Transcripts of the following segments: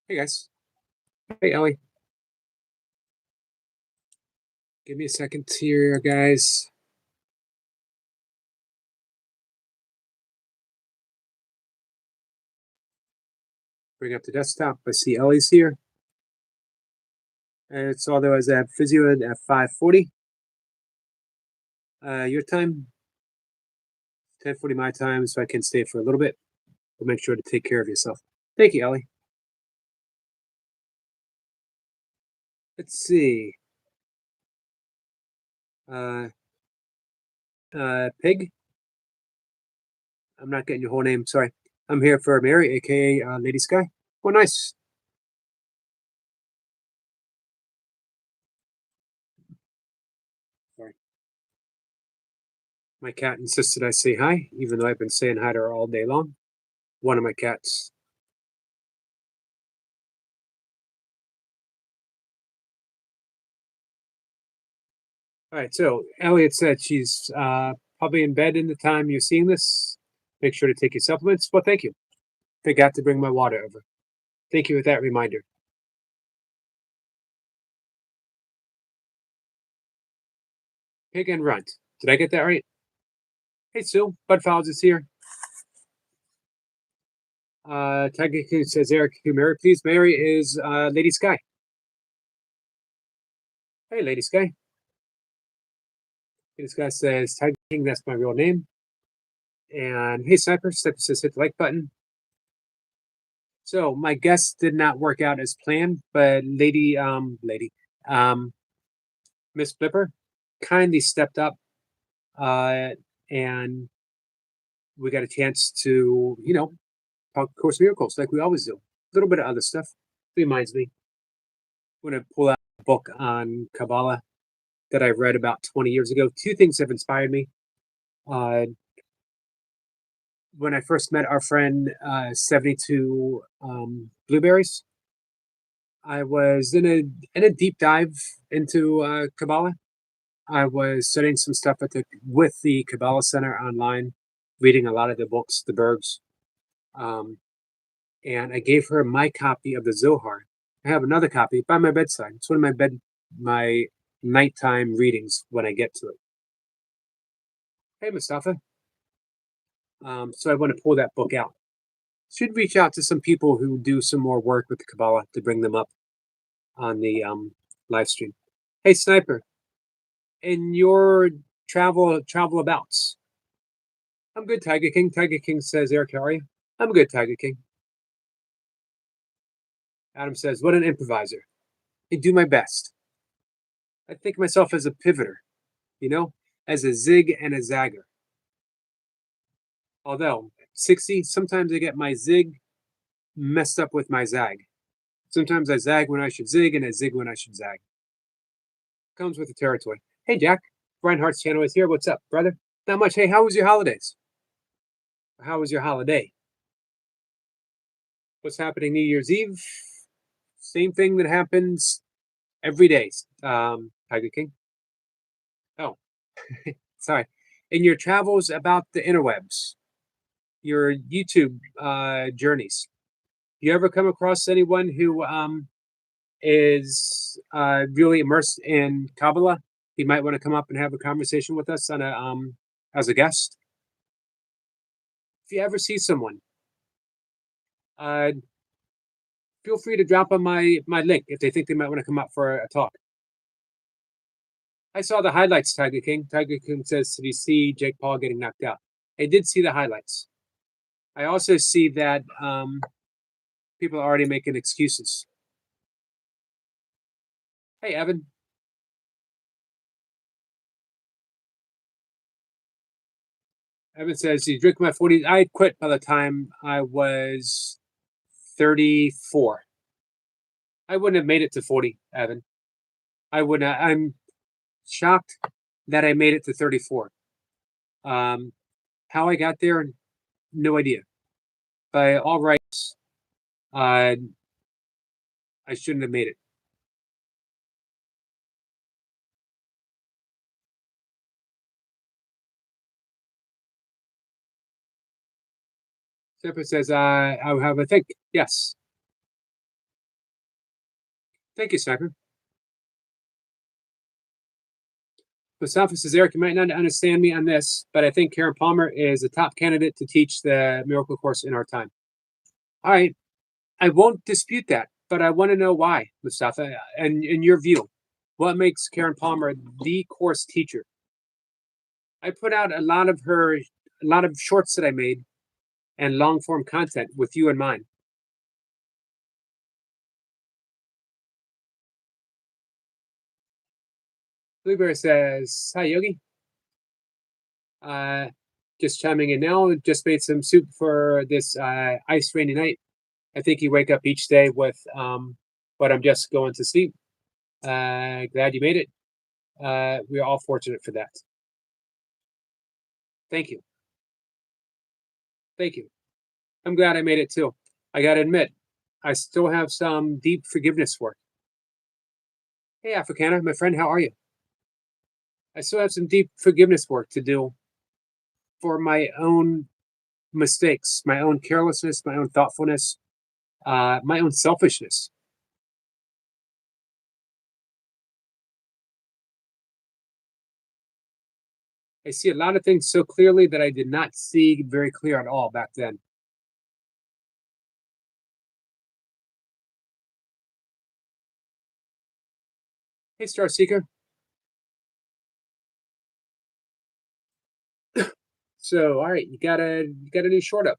Hey guys. Hey Ellie. Give me a second here, guys. Bring up the desktop. I see Ellie's here. And it's although as I have physio at 5:40. Your time, 10:40 my time, so I can stay for a little bit. But make sure to take care of yourself. Thank you, Ellie. Let's see. Uh Pig. I'm not getting your whole name, sorry. I'm here for Mary, aka Lady Sky. Oh nice. Sorry. My cat insisted I say hi, even though I've been saying hi to her all day long. One of my cats. All right, so Elliot said she's probably in bed in the time you're seeing this. Make sure to take your supplements. Well, thank you. Forgot to bring my water over. Thank you for that reminder. Pig and runt. Did I get that right? Hey, Sue. Bud Fowles is here. Tiger King says, Eric, can you marry, please? Mary is Lady Sky. Hey, Lady Sky. Lady Sky says, Tiger King, that's my real name. And hey, Sniper. Sniper says, hit the like button. So my guest did not work out as planned, but um, Miss Blipper kindly stepped up, uh, and we got a chance to, talk Course of Miracles like we always do. A little bit of other stuff. Reminds me, I'm going to pull out a book on Kabbalah that I read about 20 years ago. Two things have inspired me. Uh, when I first met our friend, 72 Blueberries, I was in a deep dive into Kabbalah. I was studying some stuff with the Kabbalah Center online, reading a lot of the books, the Bergs, um, and I gave her my copy of the Zohar. I have another copy by my bedside. It's one of my nighttime readings when I get to it. Hey, Mustafa. So I want to pull that book out. Should reach out to some people who do some more work with the Kabbalah to bring them up on the live stream. Hey, Sniper, in your travel abouts, I'm good, Tiger King. Tiger King says, Eric, how are you? I'm good, Tiger King. Adam says, what an improviser. I do my best. I think of myself as a pivoter, you know, as a zig and a zagger. Although, 60, sometimes I get my zig messed up with my zag. Sometimes I zag when I should zig and I zig when I should zag. Comes with the territory. Hey, Jack. Reinhardt's channel is here. What's up, brother? Not much. Hey, how was your holidays? How was your holiday? What's happening New Year's Eve? Same thing that happens every day, Tiger King. Oh, sorry. In your travels about the interwebs, your YouTube journeys, do you ever come across anyone who is really immersed in Kabbalah? He might want to come up and have a conversation with us on a as a guest. If you ever see someone, uh, feel free to drop on my link if they think they might want to come up for a talk. I saw the highlights, Tiger King. Tiger King says, did you see Jake Paul getting knocked out? I did see the highlights. I also see that people are already making excuses. Hey, Evan. Evan says, you drink my 40s. I quit by the time I was 34. I wouldn't have made it to 40, Evan. I would not. I'm shocked that I made it to 34. Um, how I got there, no idea. By all rights, uh, I shouldn't have made it. Zephyr says, I'll have a think. Yes. Thank you, Sniper. Mustafa says, Eric, you might not understand me on this, but I think Karen Palmer is a top candidate to teach the Miracle Course in our time. All right. I won't dispute that, but I want to know why, Mustafa, and in your view, what makes Karen Palmer the course teacher? I put out a lot of shorts that I made and long form content with you in mind. Blueberry says, Hi, Yogi. Uh, just chiming in now. Just made some soup for this ice rainy night. I think you wake up each day with, but I'm just going to sleep. Glad you made it. We're all fortunate for that. Thank you. Thank you. I'm glad I made it too. I got to admit, I still have some deep forgiveness work. Hey, Africana, my friend, how are you? I still have some deep forgiveness work to do for my own mistakes, my own carelessness, my own thoughtfulness, my own selfishness. I see a lot of things so clearly that I did not see very clear at all back then. Hey, Star Seeker. So, all right, you got a new short up.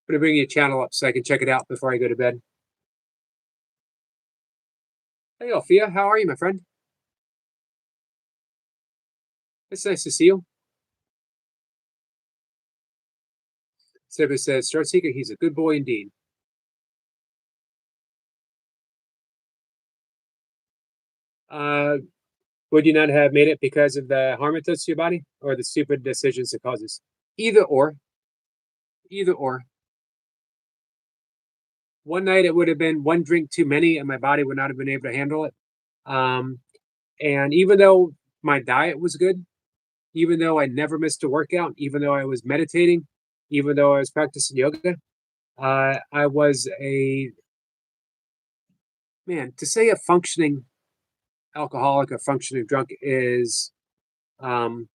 I'm gonna bring your channel up so I can check it out before I go to bed. Hey, Althea, how are you, my friend? It's nice to see you. Seba says, Star Seeker, he's a good boy indeed. Uh, would you not have made it because of the harm it does to your body or the stupid decisions it causes? Either or. Either or. One night it would have been one drink too many and my body would not have been able to handle it. Um, and even though my diet was good, even though I never missed a workout, even though I was meditating, even though I was practicing yoga, I was a man. To say a functioning alcoholic, a functioning drunk is, um,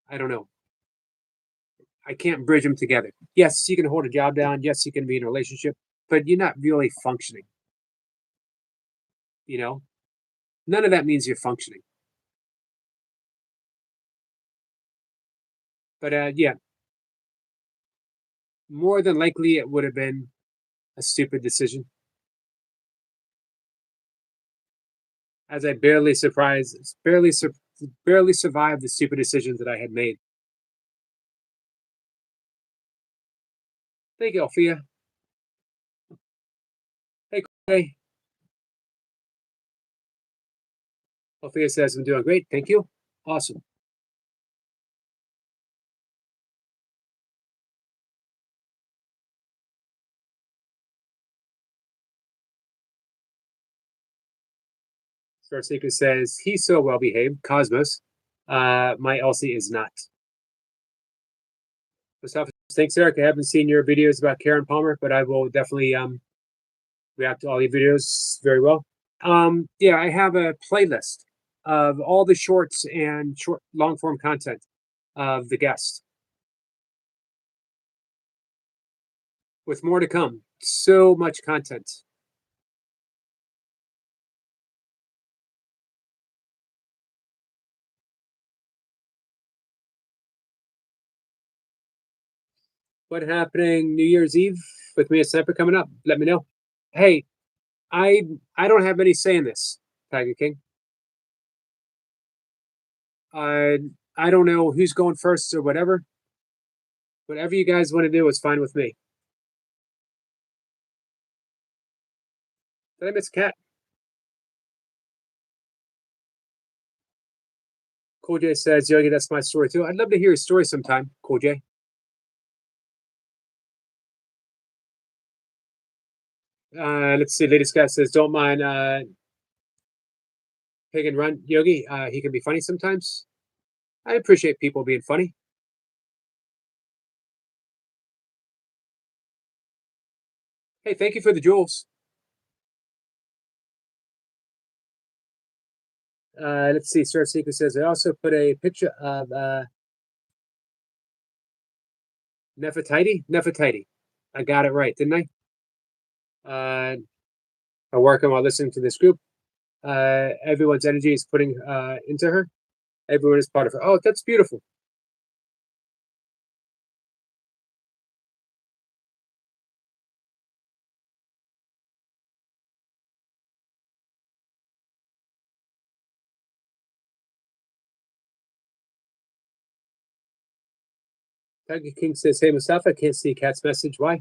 I don't know. I can't bridge them together. Yes, you can hold a job down. Yes, you can be in a relationship, but you're not really functioning. You know, none of that means you're functioning. But yeah, more than likely it would have been a stupid decision, as I barely survived the stupid decisions that I had made. Thank you, Althea. Hey, Clay. Althea says I'm doing great. Thank you. Awesome. Star Seeker says he's so well behaved. Cosmos. My Elsie is not. Mustafa, thanks, Eric. I haven't seen your videos about Karen Palmer, but I will definitely react to all your videos very well. Yeah, I have a playlist of all the shorts and short long form content of the guests, with more to come. So much content. What happening New Year's Eve with me and Sniper coming up? Let me know. Hey, I I don't have any say in this, Tiger King. I I don't know who's going first or whatever. Whatever you guys want to do is fine with me. Did I miss Cat? Cool J says, Yogi, that's my story too. I'd love to hear your story sometime, Cool J. Let's see. Lady Scott says, don't mind Pig and Run Yogi. He can be funny sometimes. I appreciate people being funny. Hey, thank you for the jewels. Let's see. Sir Seeker says I also put a picture of Nefertiti. Nefertiti. I got it right, didn't I? I'm working while listening to this group. Everyone's energy is putting into her. Everyone is part of her. Oh, that's beautiful. Tiger King says, "Hey Mustafa, I can't see Cat's message. Why?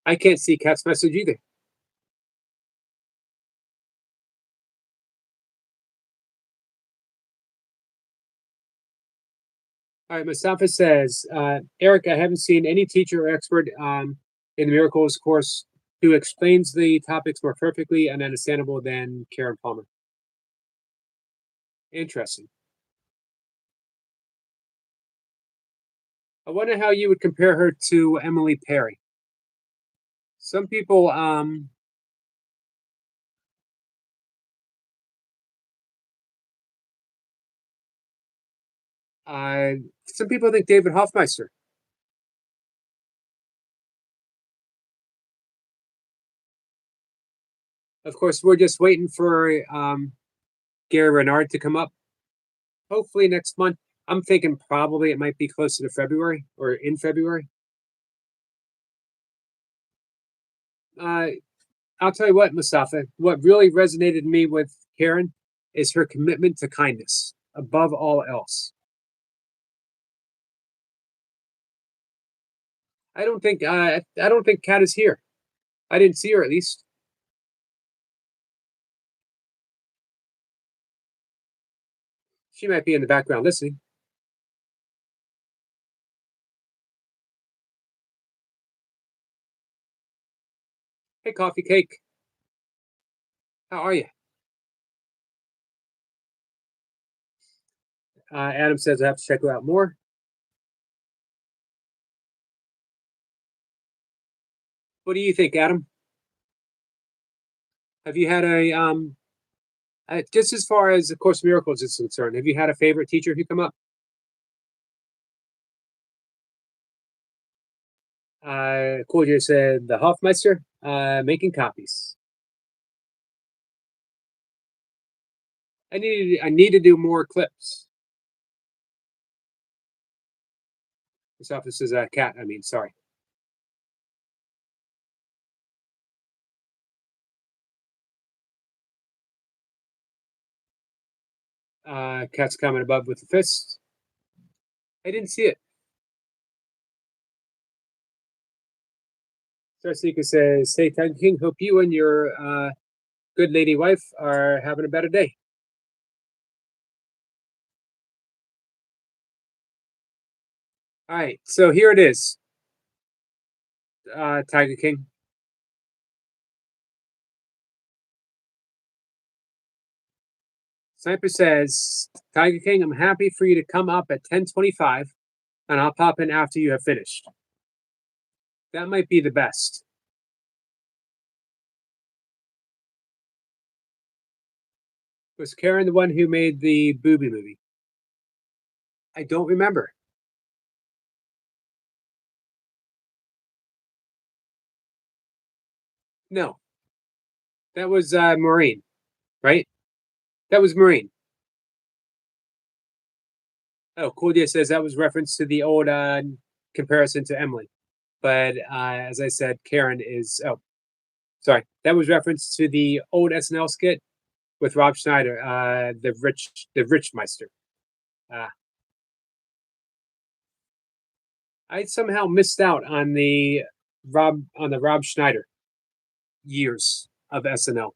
I can't see Cat's message either." All right, Mustafa says, Eric, I haven't seen any teacher or expert in the miracles course who explains the topics more perfectly and understandable than Karen Palmer. Interesting. I wonder how you would compare her to Emily Perry. Some people, uh, some people think David Hoffmeister. Of course, we're just waiting for Gary Renard to come up. Hopefully next month. I'm thinking probably it might be closer to February or in February. Uh, I'll tell you what, Mustafa, what really resonated me with Karen is her commitment to kindness above all else. I don't think Kat is here. I didn't see her at least. She might be in the background listening. Hey, coffee cake. How are you? Adam says I have to check her out more. What do you think, Adam? Have you had a just as far as the Course of Miracles is concerned? Have you had a favorite teacher who come up? Cool. You said the Hofmeister making copies. I need to do more clips. This office is a cat. I mean, sorry. Cat's comment above with the fist. I didn't see it. Star Seeker says, "Hey, Tiger King, hope you and your good lady wife are having a better day." All right, so here it is, Tiger King. Sniper says, "Tiger King, I'm happy for you to come up at 10:25, and I'll pop in after you have finished." That might be the best. Was Karen the one who made the booby movie? I don't remember. No, that was Maureen, right? That was Maureen. Oh, Cordia says that was reference to the old comparison to Emily. But as I said, Karen is. Oh, sorry. That was reference to the old SNL skit with Rob Schneider, the Rich Meister. Uh, I somehow missed out on the Rob Schneider years of SNL.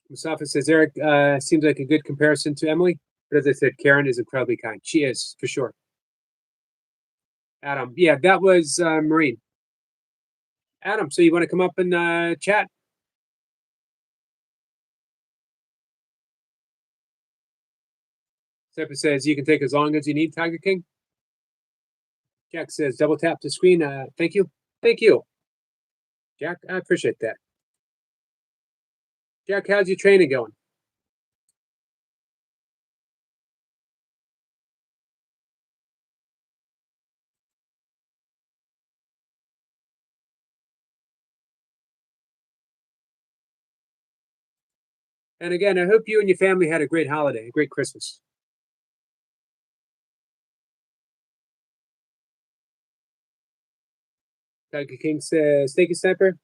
Mustafa says Eric seems like a good comparison to Emily, but as I said, Karen is incredibly kind. She is for sure. Adam, yeah, that was Marine. Adam, so you want to come up and chat? Stephen says you can take as long as you need, Tiger King. Jack says double tap to screen. Thank you. Thank you, Jack. I appreciate that. Jack, how's your training going? And again, I hope you and your family had a great holiday, a great Christmas. Tiger King says, "Thank you, Sniper.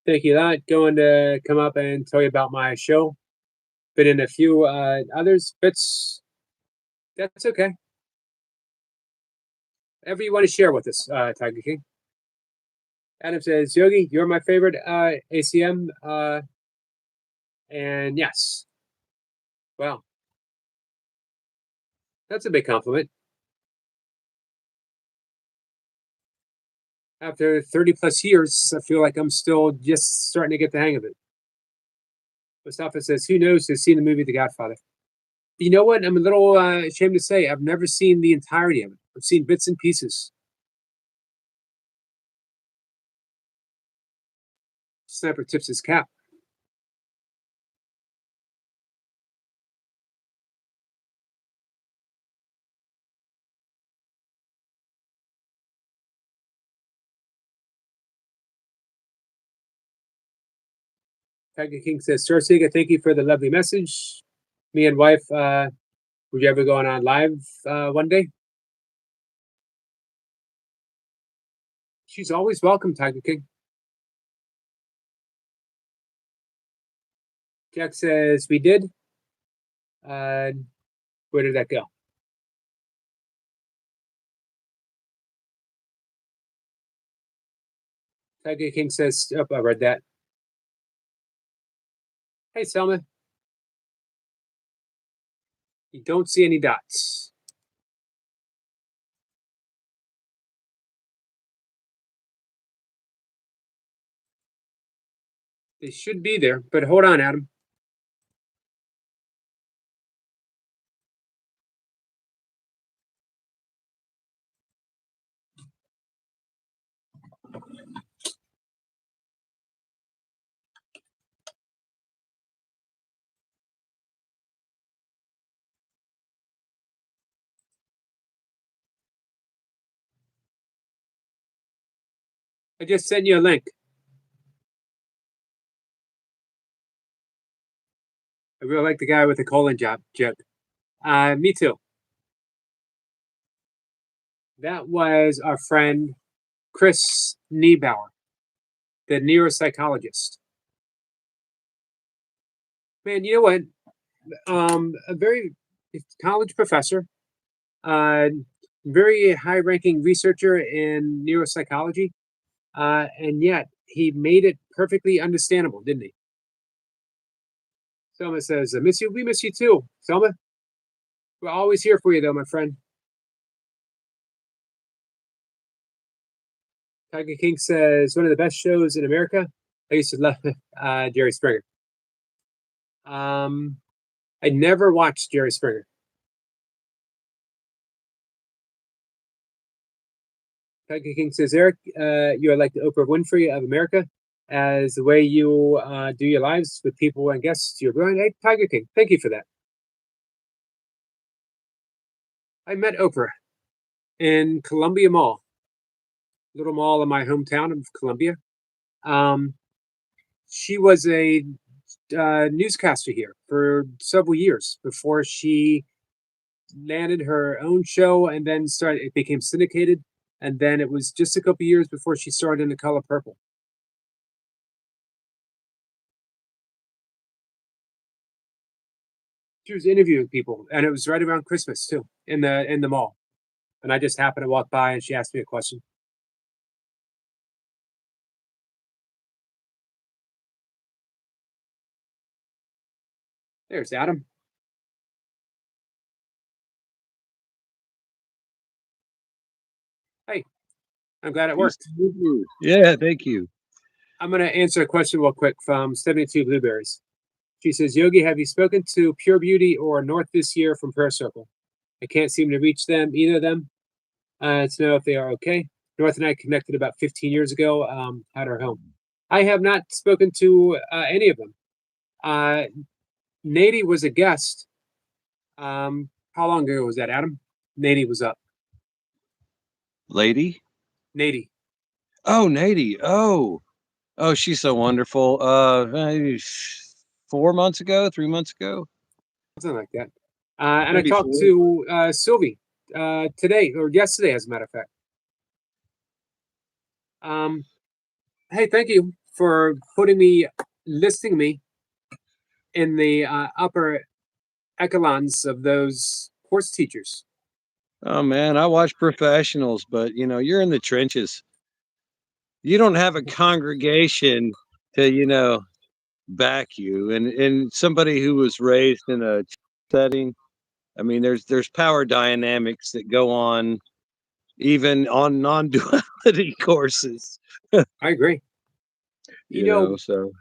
Thank you a lot. Going to come up and tell you about my show. Been in a few others, but that's okay. Whatever you want to share with us, Tiger King." Adam says, "Yogi, you're my favorite ACM." And yes, well, that's a big compliment. After 30 plus years, I feel like I'm still just starting to get the hang of it. Mustafa says, "Who knows who's seen the movie The Godfather?" You know what? I'm a little ashamed to say I've never seen the entirety of it. I've seen bits and pieces. Sniper tips his cap. Tiger King says, "Sir Sega, thank you for the lovely message. Me and wife, would you ever go on live one day?" She's always welcome, Tiger King. Jack says, "We did." Uh, where did that go? Tiger King says, "Oh, I read that." Hey, Selma, you don't see any dots. They should be there, but hold on, Adam. I just sent you a link. I really like the guy with the colon job. Me too. That was our friend Chris Niebauer, the neuropsychologist. Man, you know what? A very college professor, uh, very high-ranking researcher in neuropsychology, and yet he made it perfectly understandable, didn't he? Selma says, "I miss you. We miss you too, Selma. We're always here for you, though, my friend." Tiger King says, "One of the best shows in America." I used to love Jerry Springer. Um, I never watched Jerry Springer. Tiger King says, "Eric, you are like the Oprah Winfrey of America, as the way you do your lives with people and guests. You're brilliant." Hey, Tiger King, thank you for that. I met Oprah in Columbia Mall, little mall in my hometown of Columbia. Um, she was a newscaster here for several years before she landed her own show and then started. It became syndicated, and then it was just a couple years before she started in The Color Purple. She was interviewing people, and it was right around Christmas too, in the mall. And I just happened to walk by, and she asked me a question. There's Adam. Hey, I'm glad it worked. Yeah, thank you. I'm going to answer a question real quick from 72 Blueberries. She says, "Yogi, have you spoken to Pure Beauty or North this year from Prayer Circle? I can't seem to reach them, either of them, to know if they are okay." North and I connected about 15 years ago at our home. I have not spoken to any of them. Uh, Nady was a guest. How long ago was that, Adam? Nady was up. Lady? Nady. Oh, Nady. Oh, she's so wonderful. Maybe 4 months ago, 3 months ago, Something like that. And I maybe talked four. to Sylvie today or yesterday, as a matter of fact. Um, hey, thank you for listing me in the upper echelons of those course teachers. Oh man, I watch professionals, but you're in the trenches. You don't have a congregation to, back you. And somebody who was raised in a setting, I mean, there's power dynamics that go on even on non-duality courses. I agree. You know, So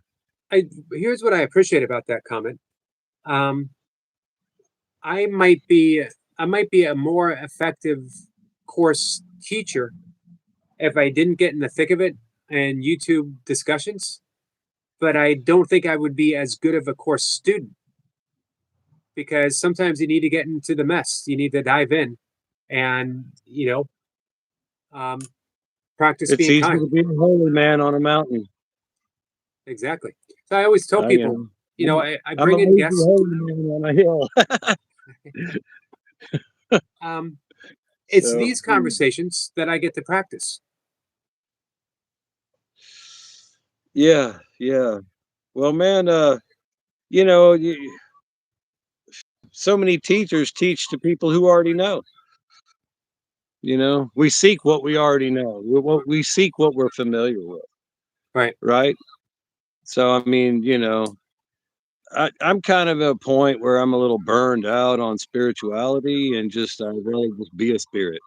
I here's what I appreciate about that comment. Um, I might be I might be a more effective course teacher if I didn't get in the thick of it and YouTube discussions, but I don't think I would be as good of a course student because sometimes you need to get into the mess. You need to dive in and, um, practice it's being easy kind. to be a holy man on a mountain. Exactly. So I always tell I people, am. I'm, I I'm a bring in lazy guests. holy man on a hill. Um, it's So these conversations that I get to practice. yeah, yeah. Well, man, you know, you, so many teachers teach to people who already know. We seek what we already know. We seek what we're familiar with, Right. right? So, I mean, I'm kind of at a point where I'm a little burned out on spirituality and just I'd rather just be a spirit,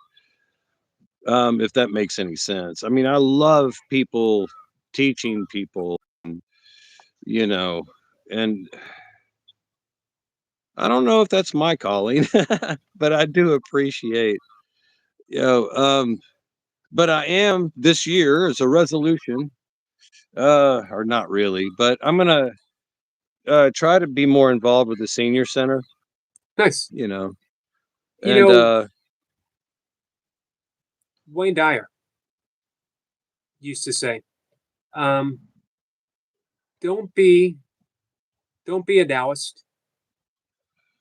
if that makes any sense. I mean, I love people teaching people, you know, and I don't know if that's my calling, but I do appreciate, you know, um, but I am this year as a resolution, or not really, but I'm gonna try to be more involved with the senior center, Nice. you know, You and know, Wayne Dyer used to say, um, "Don't be, don't be a Taoist.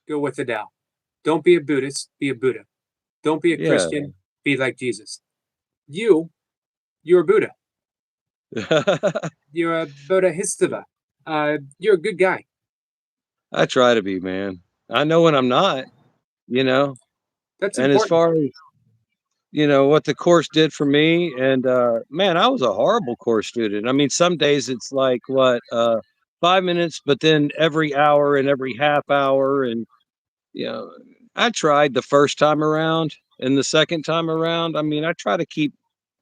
Go with the Tao. Don't be a Buddhist. Be a Buddha. Don't be a yeah. Christian. Be like Jesus. You, you're a Buddha. You're a Bodhisattva. You're a good guy. I try to be, man. I know when I'm not, you know, That's and as important. far as what the course did for me, and man, I was a horrible course student. I mean, some days it's like what 5 minutes, but then every hour and every half hour, and you know, I tried the first time around, and the second time around, I mean, I try to keep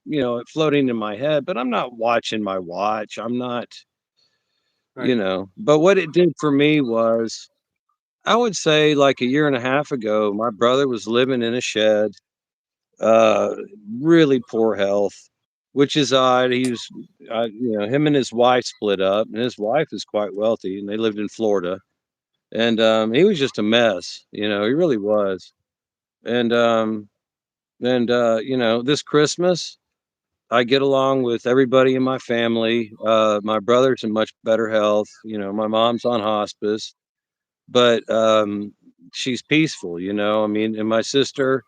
it floating in my head, but I'm not watching my watch. I'm not, Right. But what it did for me was, I would say like a year and a half ago, my brother was living in a shed, uh, really poor health, which is odd. He was, him and his wife split up, and his wife is quite wealthy, and they lived in Florida. And he was just a mess, he really was. And this Christmas, I get along with everybody in my family. My brother's in much better health. My mom's on hospice, but she's peaceful. I mean, and my sister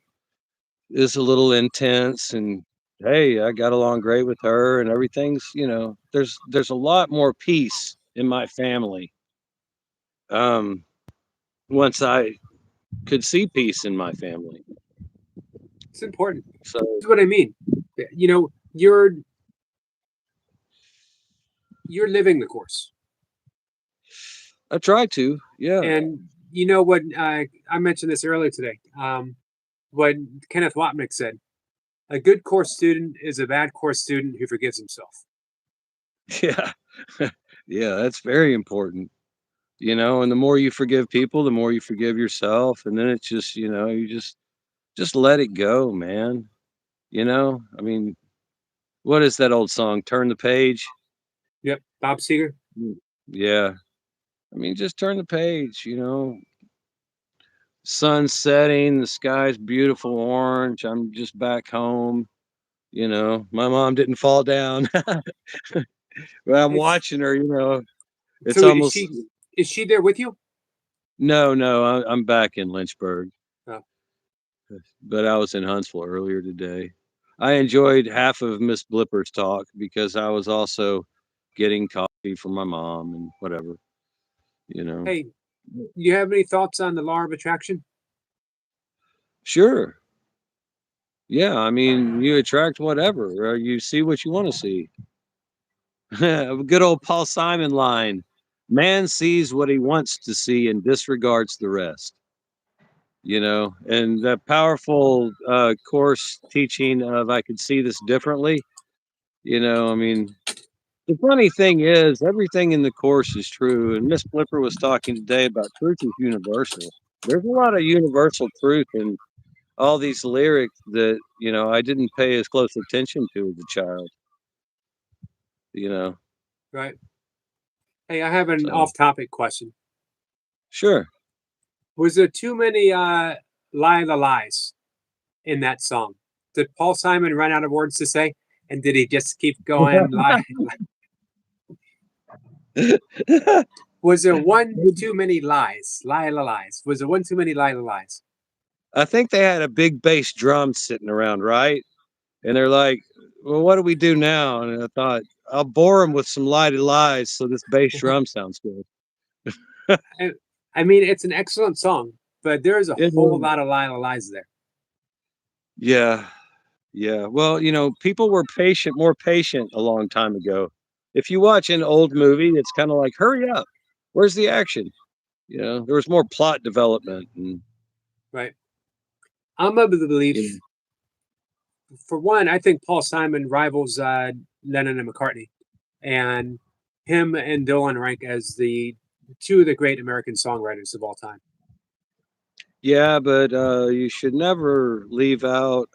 is a little intense, and hey, I got along great with her, and everything's there's a lot more peace in my family. Um, once I could see peace in my family, It's important. so That's what I mean. You know, you're living the course. I try to, yeah. And you know what? I mentioned this earlier today. What Kenneth Wapnick said: a good course student is a bad course student who forgives himself. Yeah. Yeah, that's very important. And the more you forgive people, the more you forgive yourself, and then it's just, you just let it go, man. I mean, What is that old song? Turn the page. Yep, Bob Seger. Mm, yeah. I mean, just turn the page. Sun setting, the sky's beautiful orange. I'm just back home. My mom didn't fall down. But I'm It's watching her. It's so almost is she there with you? no, no. I'm back in Lynchburg, Oh, but I was in Huntsville earlier today. I enjoyed half of Miss Blipper's talk because I was also getting coffee for my mom and whatever. You know. hey, you have any thoughts on the law of attraction? Sure. Yeah. I mean, you attract whatever, or you see what you want to see. A good old Paul Simon line. Man sees what he wants to see and disregards the rest. And the powerful course teaching of I could see this differently. I mean, the funny thing is, everything in the course is true. And Miss Flipper was talking today about truth is universal. There's a lot of universal truth in all these lyrics that, I didn't pay as close attention to as a child, you know. Right. Hey, I have an So, off-topic question. sure. Was there too many Lila lies in that song? Did Paul Simon run out of words to say? And did he just keep going lie? Was there one too many lies? Lila lies. Was there one too many Lila lies? I think they had a big bass drum sitting around, right? And they're like, "Well, what do we do now?" And I thought, "I'll bore them with some lighted lies so this bass drum sounds good." I, I mean, it's an excellent song, but there is a It whole is. lot of Lila lies there. Yeah, yeah. Well, people were more patient a long time ago. If you watch an old movie, it's kind of like, "Hurry up, where's the action?" There was more plot development, and Right. I'm of the you know, belief, for one, I think Paul Simon rivals Lennon and McCartney, and him and Dylan rank as the two of the great American songwriters of all time. yeah, but you should never leave out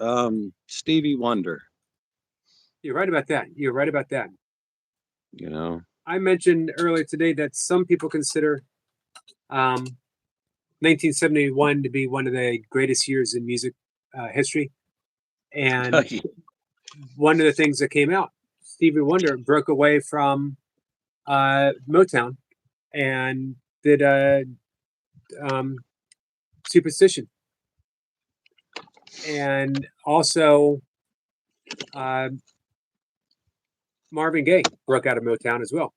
Stevie Wonder. You're right about that. You're right about that. You know, I mentioned earlier today that some people consider um, 1971 to be one of the greatest years in music history. And one of the things that came out, Stevie Wonder broke away from Motown and did um, Superstition. And also, uh, Marvin Gaye broke out of Motown as well.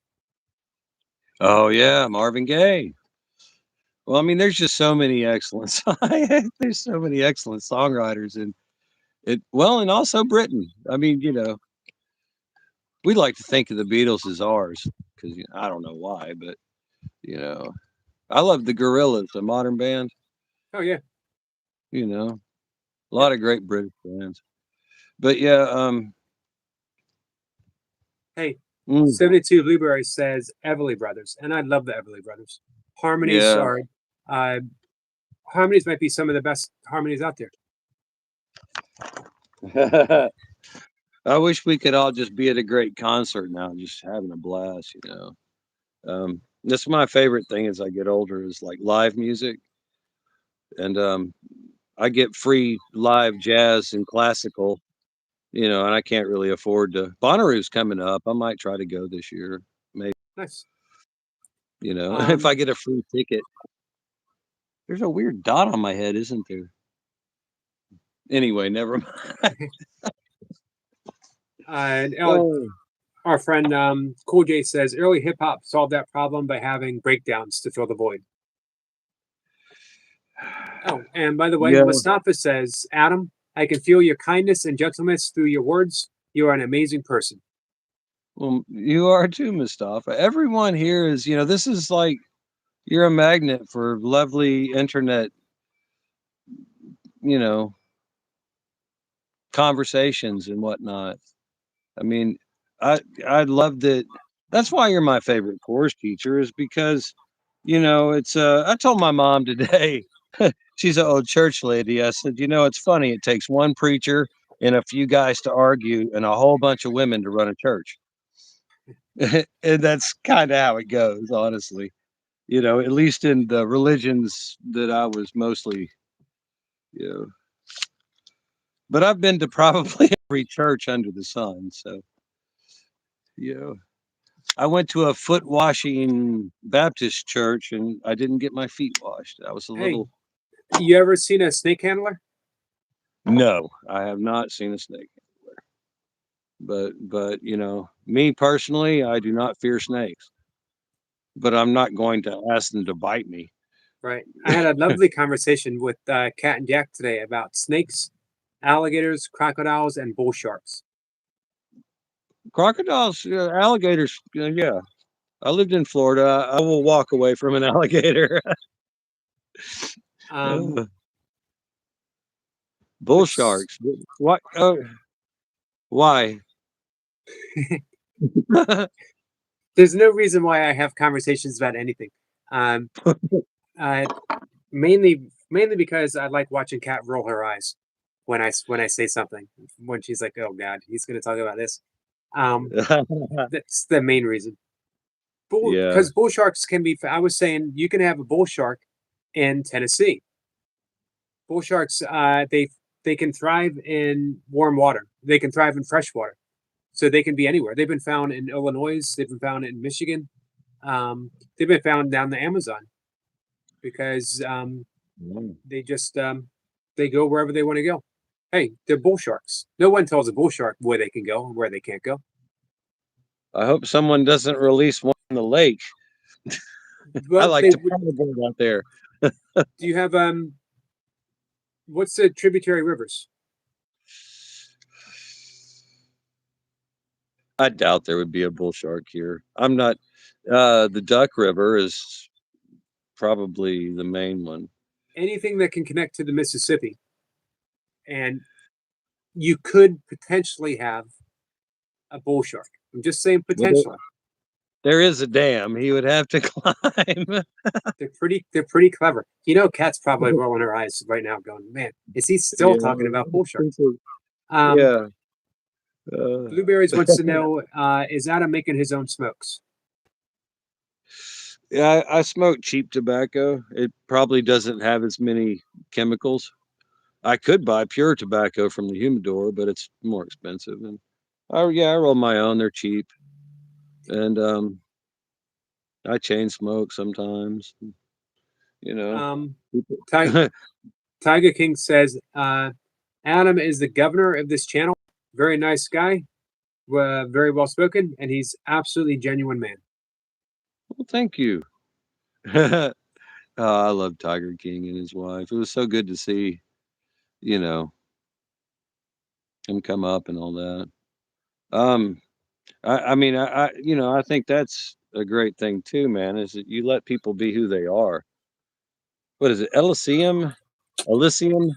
oh yeah, Marvin Gaye. Well, I mean, there's just so many excellent. There's so many excellent songwriters, and and also Britain. I mean, we like to think of the Beatles as ours because I don't know why, but you know, I love the Gorillas, a modern band. Oh, yeah. You know, a Yep. lot of great British bands. But yeah, Hey, mm, 72 Blueberries says Everly Brothers. And I love the Everly Brothers. Harmonies yeah. are, uh, harmonies might be some of the best harmonies out there. I wish we could all just be at a great concert now, just having a blast. That's my favorite thing as I get older is like live music, and I get free live jazz and classical. And I can't really afford to. Bonnaroo's coming up. I might try to go this year, maybe. Nice. If Um, I get a free ticket. There's a weird dot on my head, isn't there? Anyway, never mind. and Oh. our friend Cool J says early hip hop solved that problem by having breakdowns to fill the void. Oh, and by the way, Yeah. Mustafa says, Adam, I can feel your kindness and gentleness through your words. You are an amazing person. Well, you are too, Mustafa. Everyone here is, this is like you're a magnet for lovely internet, you know, conversations and whatnot. I mean, I love that. That's why you're my favorite course teacher is because, it's I told my mom today, she's an old church lady. I said, it's funny. It takes one preacher and a few guys to argue and a whole bunch of women to run a church. And that's kind of how it goes, honestly. At least in the religions that I was mostly, you know, but I've been to probably every church under the sun. So, you know, I went to a foot washing Baptist church and I didn't get my feet washed. I was a Hey, little, you ever seen a snake handler? no, I have not seen a snake. But me personally, I do not fear snakes, but I'm not going to ask them to bite me. Right. I had a lovely conversation with Kat and Jack today about snakes, alligators, crocodiles, and bull sharks. Crocodiles, alligators, yeah. I lived in Florida. I will walk away from an alligator. Um, Bull which sharks. What? Why? there's no reason why I have conversations about anything. Um, uh, mainly because I like watching Kat roll her eyes when I say something. When she's like, "Oh God, he's going to talk about this." Um, that's the main reason. Yeah. Because bull sharks can be. I was saying you can have a bull shark in Tennessee. Bull sharks, they can thrive in warm water. They can thrive in fresh water, so they can be anywhere. They've been found in Illinois. They've been found in Michigan. They've been found down the Amazon because Mm. they just they go wherever they want to go. Hey, they're bull sharks. No one tells a bull shark where they can go and where they can't go. I hope someone doesn't release one in the lake. I But like they to paddleboard out there. do you have what's the tributary rivers? I doubt there would be a bull shark here. I'm not. The Duck River is probably the main one. Anything that can connect to the Mississippi, and you could potentially have a bull shark. I'm just saying Well, potentially. there is a dam. He would have to climb. They're pretty clever. Kat's probably rolling her eyes right now, going, "Man, is he still talking about bull sharks?" Um, Yeah. Uh, Blueberries wants to know, is Adam making his own smokes? yeah, I smoke cheap tobacco. It probably doesn't have as many chemicals. I could buy pure tobacco from the humidor, but it's more expensive. And oh yeah, I roll my own. They're cheap, and I chain smoke sometimes. You know, Um, people- Ty- Tiger King says, Adam is the governor of this channel. Very nice guy, very well spoken, and he's absolutely genuine man. well, thank you. I love Tiger King and his wife. It was so good to see, you know, him come up and all that. Um, I mean, I think that's a great thing too, man. Is that you let people be who they are. What is it, Elysium? Elysium,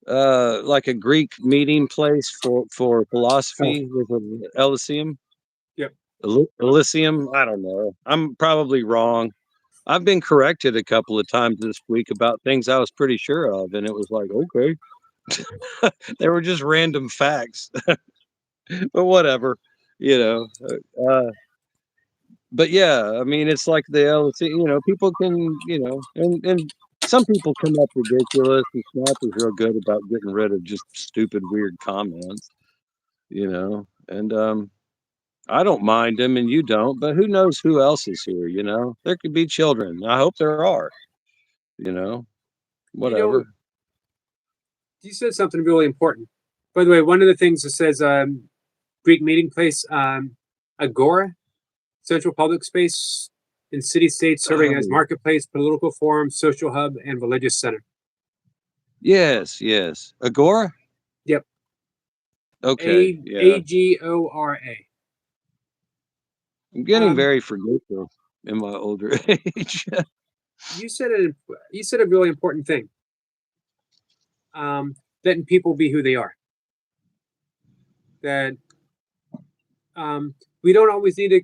like a Greek meeting place for Oh, philosophy with a Elysium. yep. Elysium. I don't know. I'm probably wrong. I've been corrected a couple of times this week about things I was pretty sure of, and it was like, okay, they were just random facts, but whatever, you know. But yeah, I mean, it's like the LC, people can, and some people come up ridiculous, and Snap is real good about getting rid of just stupid, weird comments, and I don't mind them, and you don't, but who knows who else is here? There could be children. I hope there are, you know, You know, whatever. you said something really important. By the way, one of the things that says Greek meeting place, Agora, central public space in city states serving as Oh, marketplace, political forum, social hub, and religious center. yes, yes. Agora? Yep. Okay, yeah. Agora. I'm getting Um, very forgetful in my older age. you said it. You said a really important thing. Letting people be who they are. That we don't always need to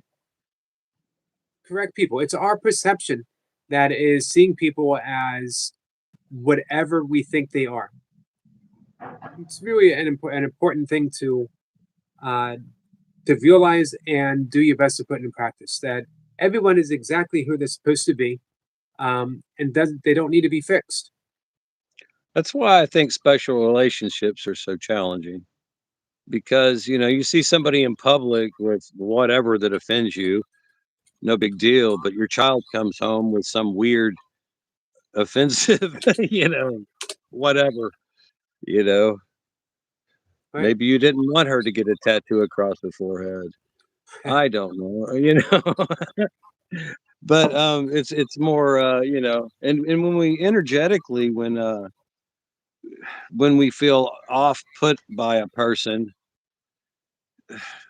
correct people. It's our perception that is seeing people as whatever we think they are. It's really an important thing uh, to realize and do your best to put into practice. That everyone is exactly who they're supposed to be, and doesn't they don't need to be fixed. That's why I think special relationships are so challenging because, you see somebody in public with whatever that offends you, no big deal, but your child comes home with some weird offensive, whatever, you know. Right? Maybe you didn't want her to get a tattoo across her forehead. I don't know. But it's more and when we energetically when we feel off put by a person,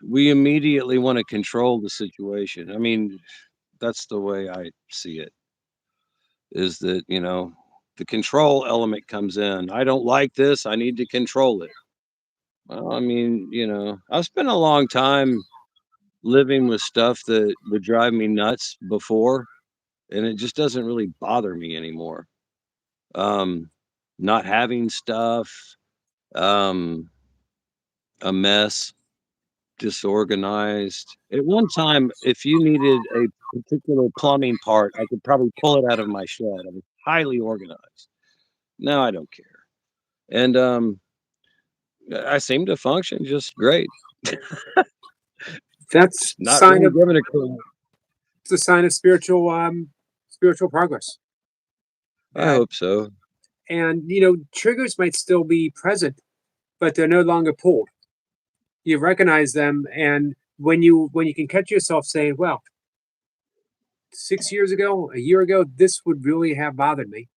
we immediately want to control the situation. I mean, that's the way I see it, is that, the control element comes in. I don't like this. I need to control it. Well, I mean, I've spent a long time living with stuff that would drive me nuts before, and it just doesn't really bother me anymore. Um, Not having stuff, um, a mess, disorganized. At one time, if you needed a particular plumbing part, I could probably pull it out of my shed. I was highly organized. Now I don't care. And I seem to function just great. That's Not really giving a crap. a sign of spiritual progress. I That hope so. and triggers might still be present, but they're no longer pulled. You recognize them, and when you can catch yourself saying, "Well, 6 years ago, a year ago, this would really have bothered me,"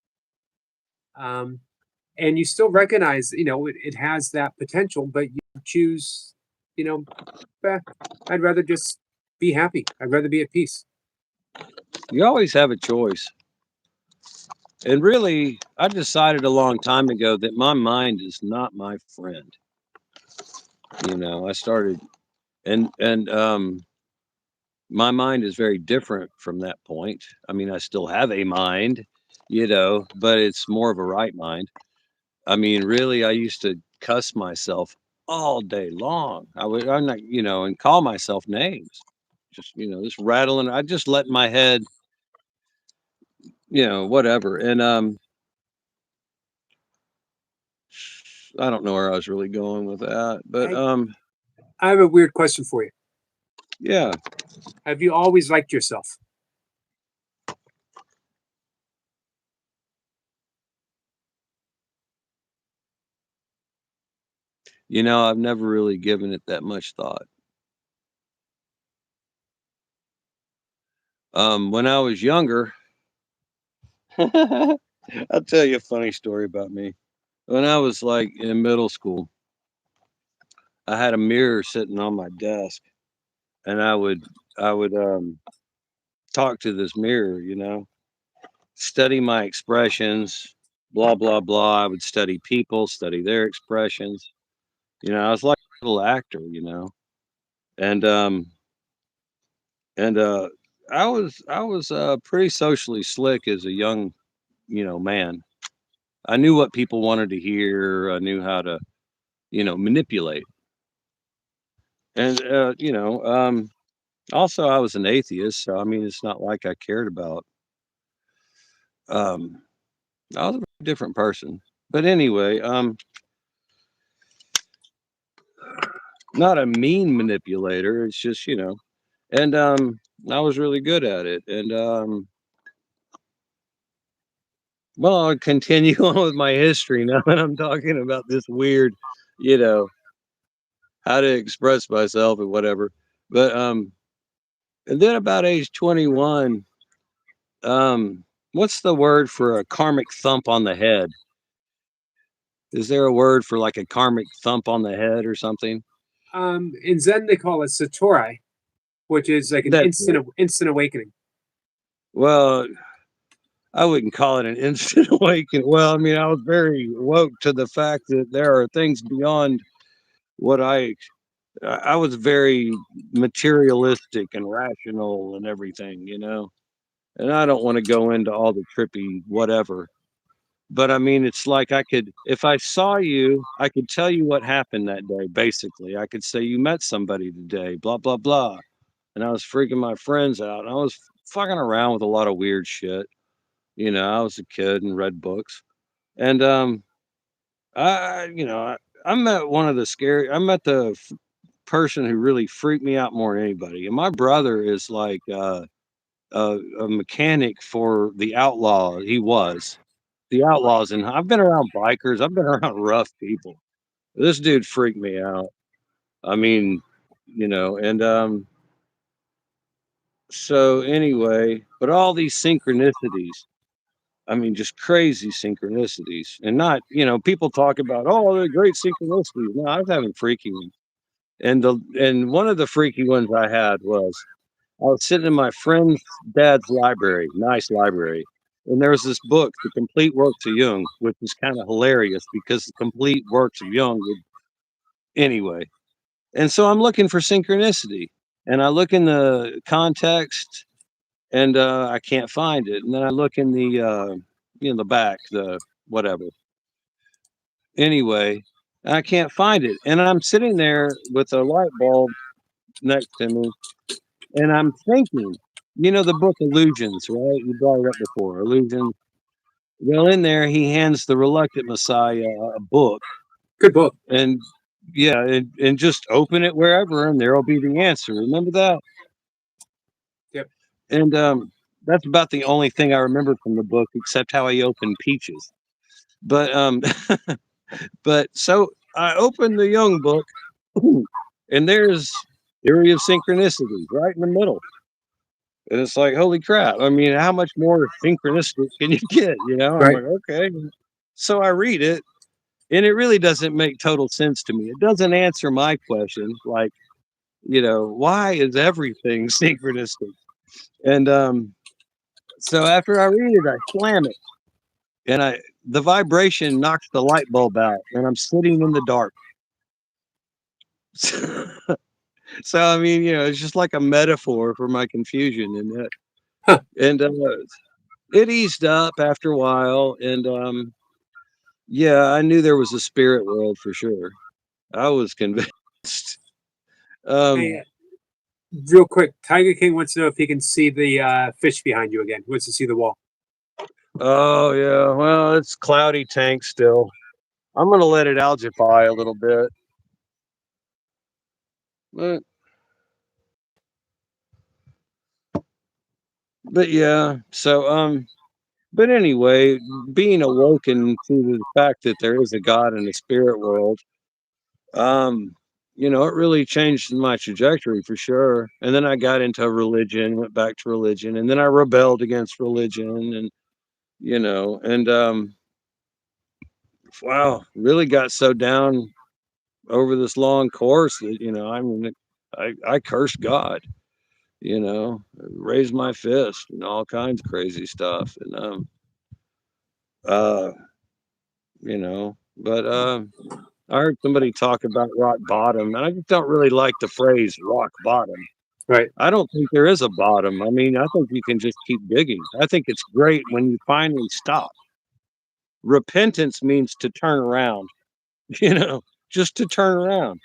um, and you still recognize, it has that potential, but you choose, you know, "Eh, I'd rather just be happy. I'd rather be at peace." You always have a choice. And really, I decided a long time ago that my mind is not my friend. I started and my mind is very different from that point. I mean, I still have a mind, but it's more of a right mind. I mean, really, I used to cuss myself all day long. I'm not, and call myself names. Just rattling. I just let my head, whatever. And I don't know where I was really going with that, but I, I have a weird question for you. yeah, Have you always liked yourself? I've never really given it that much thought. When I was younger, I'll tell you a funny story about me. When I was like in middle school, I had a mirror sitting on my desk, and I would talk to this mirror, study my expressions, blah blah blah. I would study people, study their expressions. I was like a little actor, and and I was pretty socially slick as a young, man. I knew what people wanted to hear. I knew how to, manipulate. And also I was an atheist, so I mean it's not like I cared about um I was a very different person. But anyway, not a mean manipulator. It's just, and I was really good at it. And well, I'll continue on with my history now that I'm talking about this weird, you know, how to express myself and whatever. But and then about age 21, what's the word for a karmic thump on the head? Is there a word for like a karmic thump on the head or something? In Zen, they call it satori, which is like an That's it. instant awakening. Well, I wouldn't call it an instant awakening. Well, I mean, I was very woke to the fact that there are things beyond what I was very materialistic and rational and everything, and I don't want to go into all the trippy whatever. But I mean, it's like I could, if I saw you, I could tell you what happened that day. Basically, I could say you met somebody today, blah blah blah, and I was freaking my friends out. And I was fucking around with a lot of weird shit. I was a kid and read books, and I met one of the scary. I met the person who really freaked me out more than anybody. And my brother is like a mechanic for the outlaw. He was the outlaws, and I've been around bikers. I've been around rough people. This dude freaked me out. I mean, and so anyway, but all these synchronicities. I mean, just crazy synchronicities, and not people talk about they're great synchronicities. No, I was having freaky ones, and one of the freaky ones I had was I was sitting in my friend's dad's library, nice library, and there was this book, The Complete Works of Jung, which is kind of hilarious because the complete works of Jung would anyway. And so I'm looking for synchronicity, and I look in the context, and I can't find it. And then I look in the back, the whatever. Anyway, I can't find it, and I'm sitting there with a light bulb next to me, and I'm thinking, the book Illusions, right? You brought it up before, Illusions. Well, in there, he hands the reluctant Messiah a book, Good book. and yeah, and just open it wherever, and there'll be the answer. Remember that? Yep. And that's about the only thing I remember from the book, except how he opened peaches. But but so I opened the Young book, and there's theory of synchronicity right in the middle. And it's like, holy crap. I mean, how much more synchronistic can you get? I'm Right. like, okay. So I read it, and it really doesn't make total sense to me. It doesn't answer my question, like, why is everything synchronistic? And so after I read it, I slam it, and the vibration knocks the light bulb out, and I'm sitting in the dark. So I mean, it's just like a metaphor for my confusion, Huh. and it eased up after a while, and yeah, I knew there was a spirit world for sure. I was convinced. Hey, um, real quick, Tiger King wants to know if he can see the fish behind you again. He wants to see the wall. oh yeah, well, it's cloudy tank still. I'm gonna let it algify a little bit, but yeah. So but anyway, being awoken to the fact that there is a God in the spirit world, um, it really changed my trajectory for sure. And then I got into religion, went back to religion, and then I rebelled against religion, and and wow, really got so down over this long course that I mean, I cursed God, raised my fist and all kinds of crazy stuff, and uh, but I heard somebody talk about rock bottom, and I just don't really like the phrase rock bottom. Right. I don't think there is a bottom. I mean, I think you can just keep digging. I think it's great when you finally stop. Repentance means to turn around, just to turn around.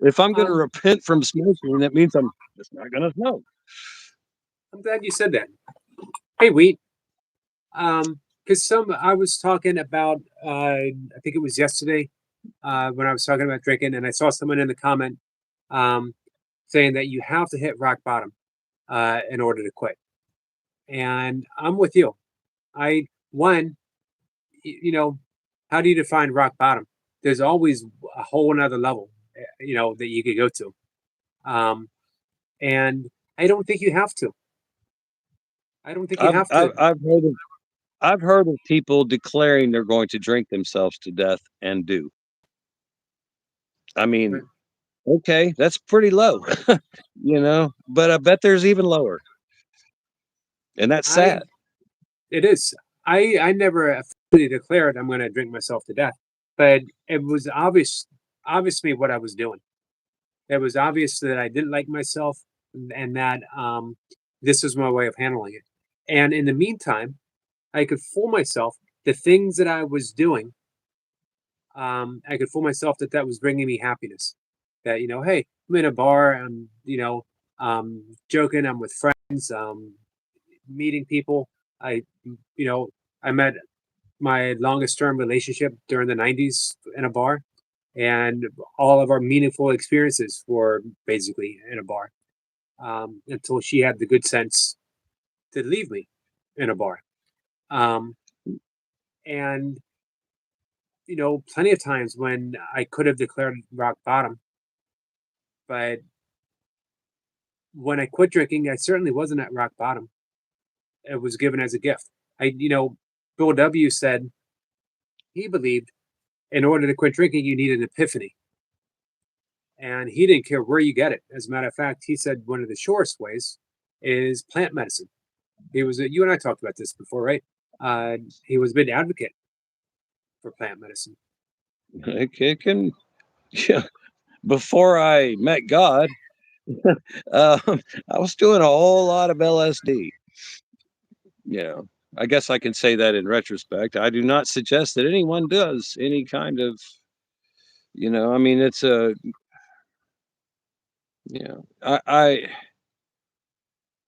If I'm going to Um, repent from smoking, that means I'm just not going to smoke. I'm glad you said that. Hey, Wheat. Because I was talking about, I think it was yesterday, when I was talking about drinking, and I saw someone in the comment um, saying that you have to hit rock bottom in order to quit. And I'm with you. One, how do you define rock bottom? There's always a whole another level, that you could go to. Um, and I don't think you have to. I don't think you I've, have I've, to. I've heard of, I've heard of people declaring they're going to drink themselves to death and do. I Right. mean, okay, that's pretty low, but I bet there's even lower. And that's I sad. It is. I never officially declared I'm going to drink myself to death, but it was obvious to me what I was doing. It was obvious that I didn't like myself, and that this was my way of handling it. And in the meantime, I could fool myself the things that I was doing, I could fool myself that that was bringing me happiness. That, hey, I'm in a bar, I'm, joking, I'm with friends, meeting people. I, you know, I met my longest term relationship during the 90s in a bar, and all of our meaningful experiences were basically in a bar, until she had the good sense to leave me in a bar. Um, and, plenty of times when I could have declared rock bottom, but when I quit drinking, I certainly wasn't at rock bottom. It was given as a gift. Bill W. said he believed in order to quit drinking, you need an epiphany. And he didn't care where you get it. As a matter of fact, he said one of the surest ways is plant medicine. You and I talked about this before, right? He was a big advocate for plant medicine. It can, yeah. Before I met God, I was doing a whole lot of LSD. You know, I guess I can say that in retrospect. I do not suggest that anyone does any kind of, I mean, it's a,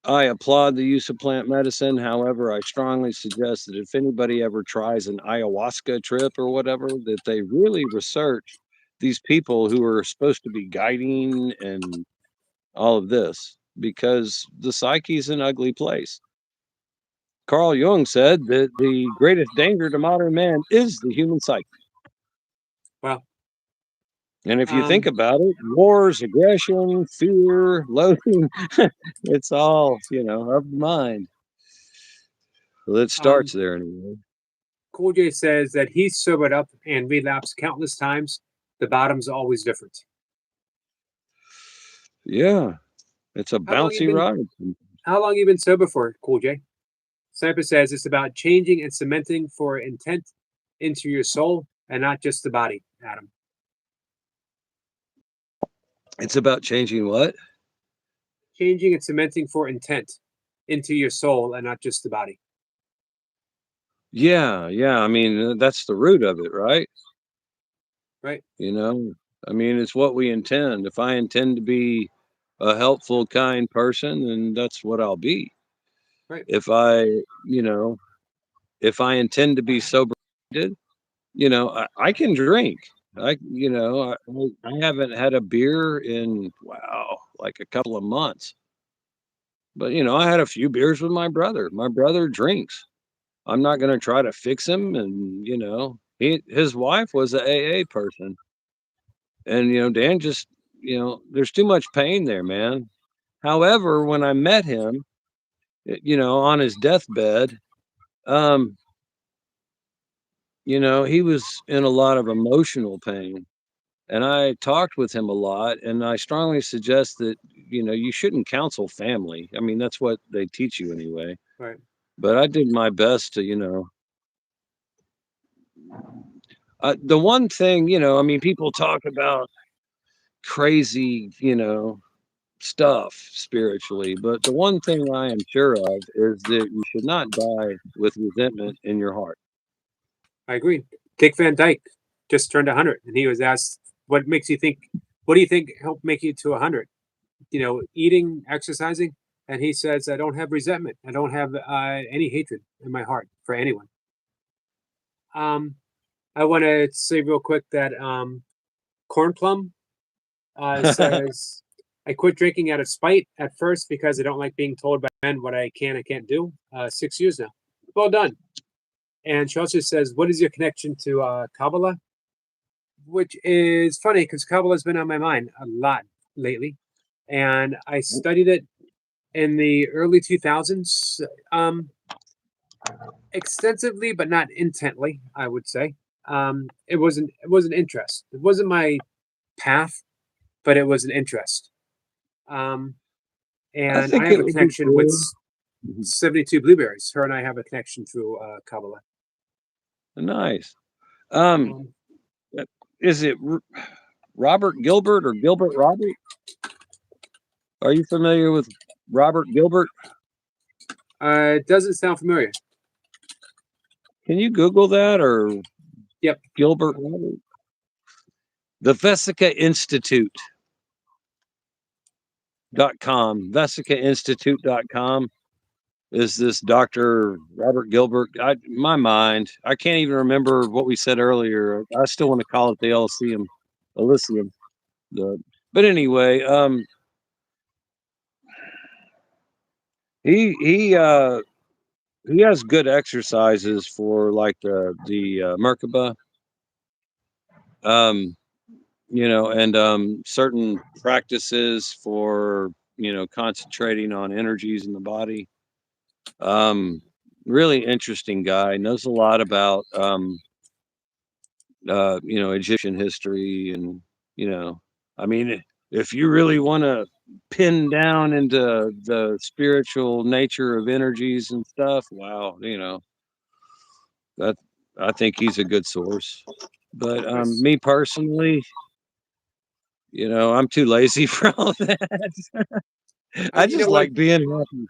I applaud the use of plant medicine. However, I strongly suggest that if anybody ever tries an ayahuasca trip or whatever, that they really research these people who are supposed to be guiding and all of this, because the psyche's an ugly place. Carl Jung said that the greatest danger to modern man is the human psyche. Well, And if you think um, about it, wars, aggression, fear, loathing, it's all, of the mind. Well, it starts um, there anyway. Cool J says that he's sobered up and relapsed countless times. The bottom's always different. Yeah, it's a How long you bouncy been? ride. How long you been sober for, Cool J? Sniper says it's about changing and cementing for intent into your soul and not just the body. Adam. It's about changing what? Changing and cementing for intent into your soul and not just the body. Yeah, yeah. I mean, that's the root of it, right? Right. You know, I mean, it's what we intend. If I intend to be a helpful, kind person, then that's what I'll be. Right. If I, you know, if I intend to be sober minded, I can drink. I haven't had a beer in, wow, like a couple of months. But, I had a few beers with my brother. My brother drinks. I'm not going to try to fix him. And, his wife was a AA person. And, Dan just, there's too much pain there, man. However, when I met him, on his deathbed, um, he was in a lot of emotional pain. And I talked with him a lot, and I strongly suggest that, you shouldn't counsel family. I mean, that's what they teach you anyway. Right. But I did my best to, the one thing, I mean, people talk about crazy, stuff spiritually, but the one thing I am sure of is that you should not die with resentment in your heart. I agree. Dick Van Dyke just turned 100, and he was asked, "What makes you think? What do you think helped make you to 100? Eating, exercising." And he says, "I don't have resentment. I don't have any hatred in my heart for anyone." Um, I want to say real quick that Corn Plum says, "I quit drinking out of spite at first because I don't like being told by men what I can and can't do. 6 years now. Well done." And she also says, "What is your connection to Kabbalah?" Which is funny because Kabbalah's been on my mind a lot lately. And I studied it in the early 2000s, extensively, but not intently, I would say. It was an interest. It wasn't my path, but it was an interest. Um, I and I think have it a would be connection with cool. 72 Blueberries. Her and I have a connection through Kabbalah. Nice. Um, Is it Robert Gilbert or Gilbert Robert? Are you familiar with Robert Gilbert? it doesn't sound familiar. Can you Google that or Yep. Gilbert? The Vesica Institute.com. VesicaInstitute.com is this Dr. Robert Gilbert. My mind, I can't even remember what we said earlier. I still want to call it the Elysium. But anyway, he has good exercises for like the Merkaba, and certain practices for concentrating on energies in the body. Really interesting guy. Knows a lot about Egyptian history, and I mean, if you really want to pin down into the spiritual nature of energies and stuff, wow, that I think he's a good source. But Nice. me personally, I'm too lazy for all that. I You just know what? like being happy.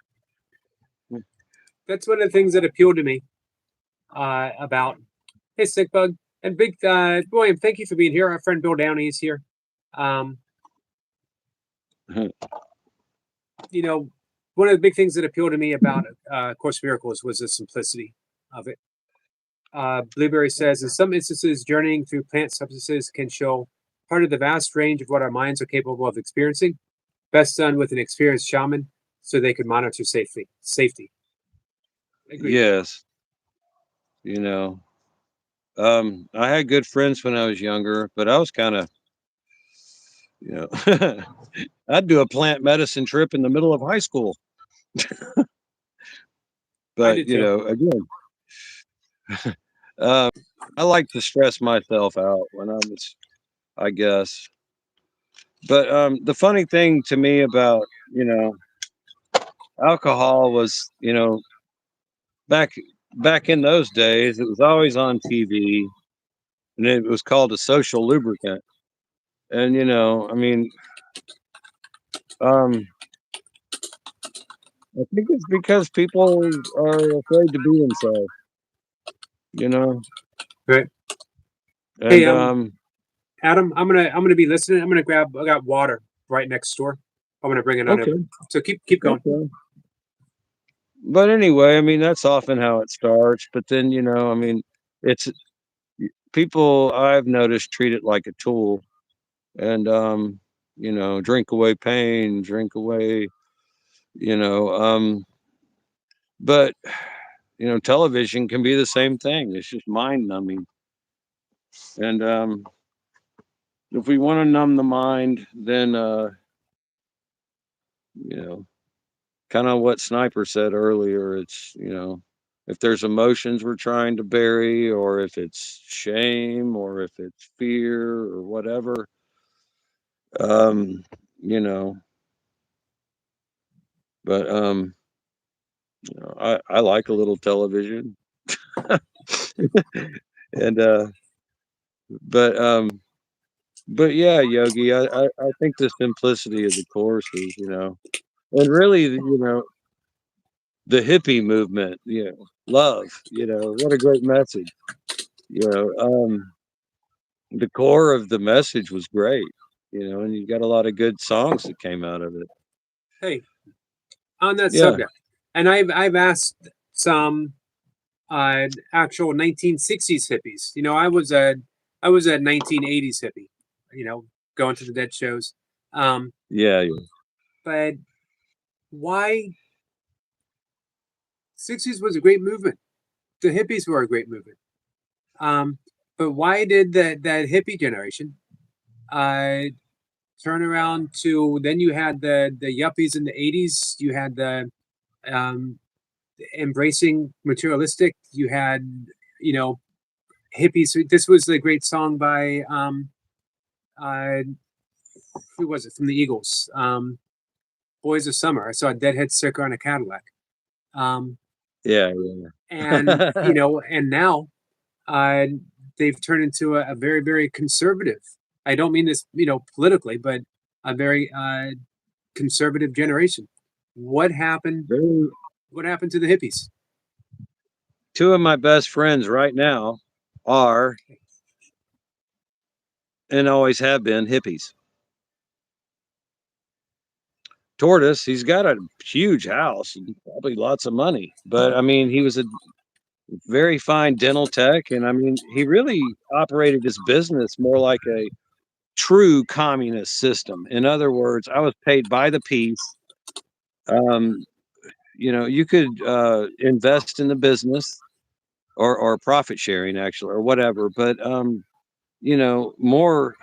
That's one of the things that appealed to me about hey Sick Bug and Big William. Thank you for being here. Our friend Bill Downey is here. Um, one of the big things that appealed to me about Course in Miracles was the simplicity of it. Blueberry says, in some instances, journeying through plant substances can show part of the vast range of what our minds are capable of experiencing. Best done with an experienced shaman, so they could monitor safety. Agreed. Yes, I had good friends when I was younger, but I was kind of, I'd do a plant medicine trip in the middle of high school. I But did too. again, I like to stress myself out when I guess. But the funny thing to me about alcohol was, back back in those days, it was always on TV, and it was called a social lubricant. And I mean, um, I think it's because people are afraid to be themselves, you know. Right. Hey, And Adam, I'm gonna be listening. I'm gonna grab. I got water right next door. I'm gonna bring it on okay, over. So keep going. okay. But anyway, I mean, that's often how it starts. But then, I mean, it's people I've noticed treat it like a tool, and drink away pain, drink away, you know. But television can be the same thing. It's just mind numbing, and if we want to numb the mind, then you know, kind of what Sniper said earlier. It's if there's emotions we're trying to bury, or if it's shame, or if it's fear, or whatever. Um, you know, but I like a little television, and but but yeah, Yogi, I think the simplicity of the course is, and really, the hippie movement, love, what a great message. The core of the message was great, and you got a lot of good songs that came out of it. Hey, on that Yeah, subject, and I've asked some actual 1960s hippies. I was a 1980s hippie. Going to the Dead shows. Um, yeah, yeah. but why 60s was a great movement. The hippies were a great movement. Um, but why did that hippie generation uh, turn around to then you had the yuppies in the 80s, you had the um, embracing materialistic, you had you know hippies. This was a great song by uh, who was it from the Eagles? Boys of Summer. I saw a Deadhead sticker on a Cadillac. Um, Yeah, and yeah. and now uh, they've turned into a very, very conservative. I don't mean this, politically, but a very conservative generation. What happened? Very, What happened to the hippies? two of my best friends right now are and always have been hippies. Tortoise, he's got a huge house and probably lots of money, but I mean, he was a very fine dental tech, and I mean, he really operated his business more like a true communist system. In other words, I was paid by the piece. Um, you could invest in the business or profit sharing actually or whatever, but more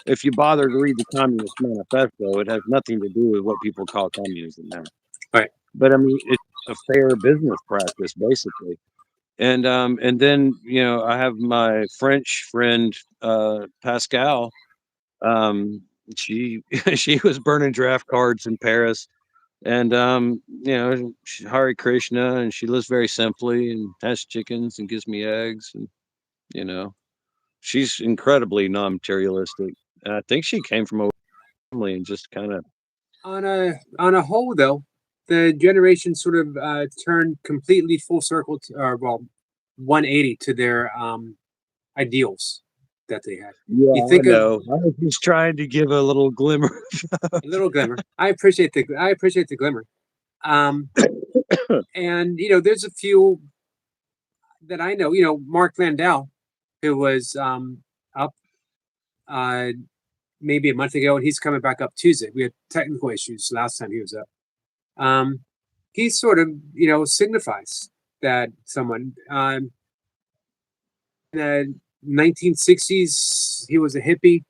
if you bother to read the Communist Manifesto, it has nothing to do with what people call communism now. Right. But I mean, it's a fair business practice, basically. And then I have my French friend Pascal. She she was burning draft cards in Paris, and Hare Krishna, and she lives very simply and has chickens and gives me eggs, and you know she's incredibly non-materialistic. And I think she came from a family and just kind of On a whole, though, the generation sort of turned completely full circle to, or well, 180 to their ideals that they had. yeah, You I think of know. I was just trying to give a little glimmer. a little glimmer. I appreciate the glimmer. Um, and there's a few that I know. Mark Landau, who was up uh, maybe a month ago, and he's coming back up Tuesday. We had technical issues last time he was up. Um, he sort of, signifies that someone in the 1960s, he was a hippie.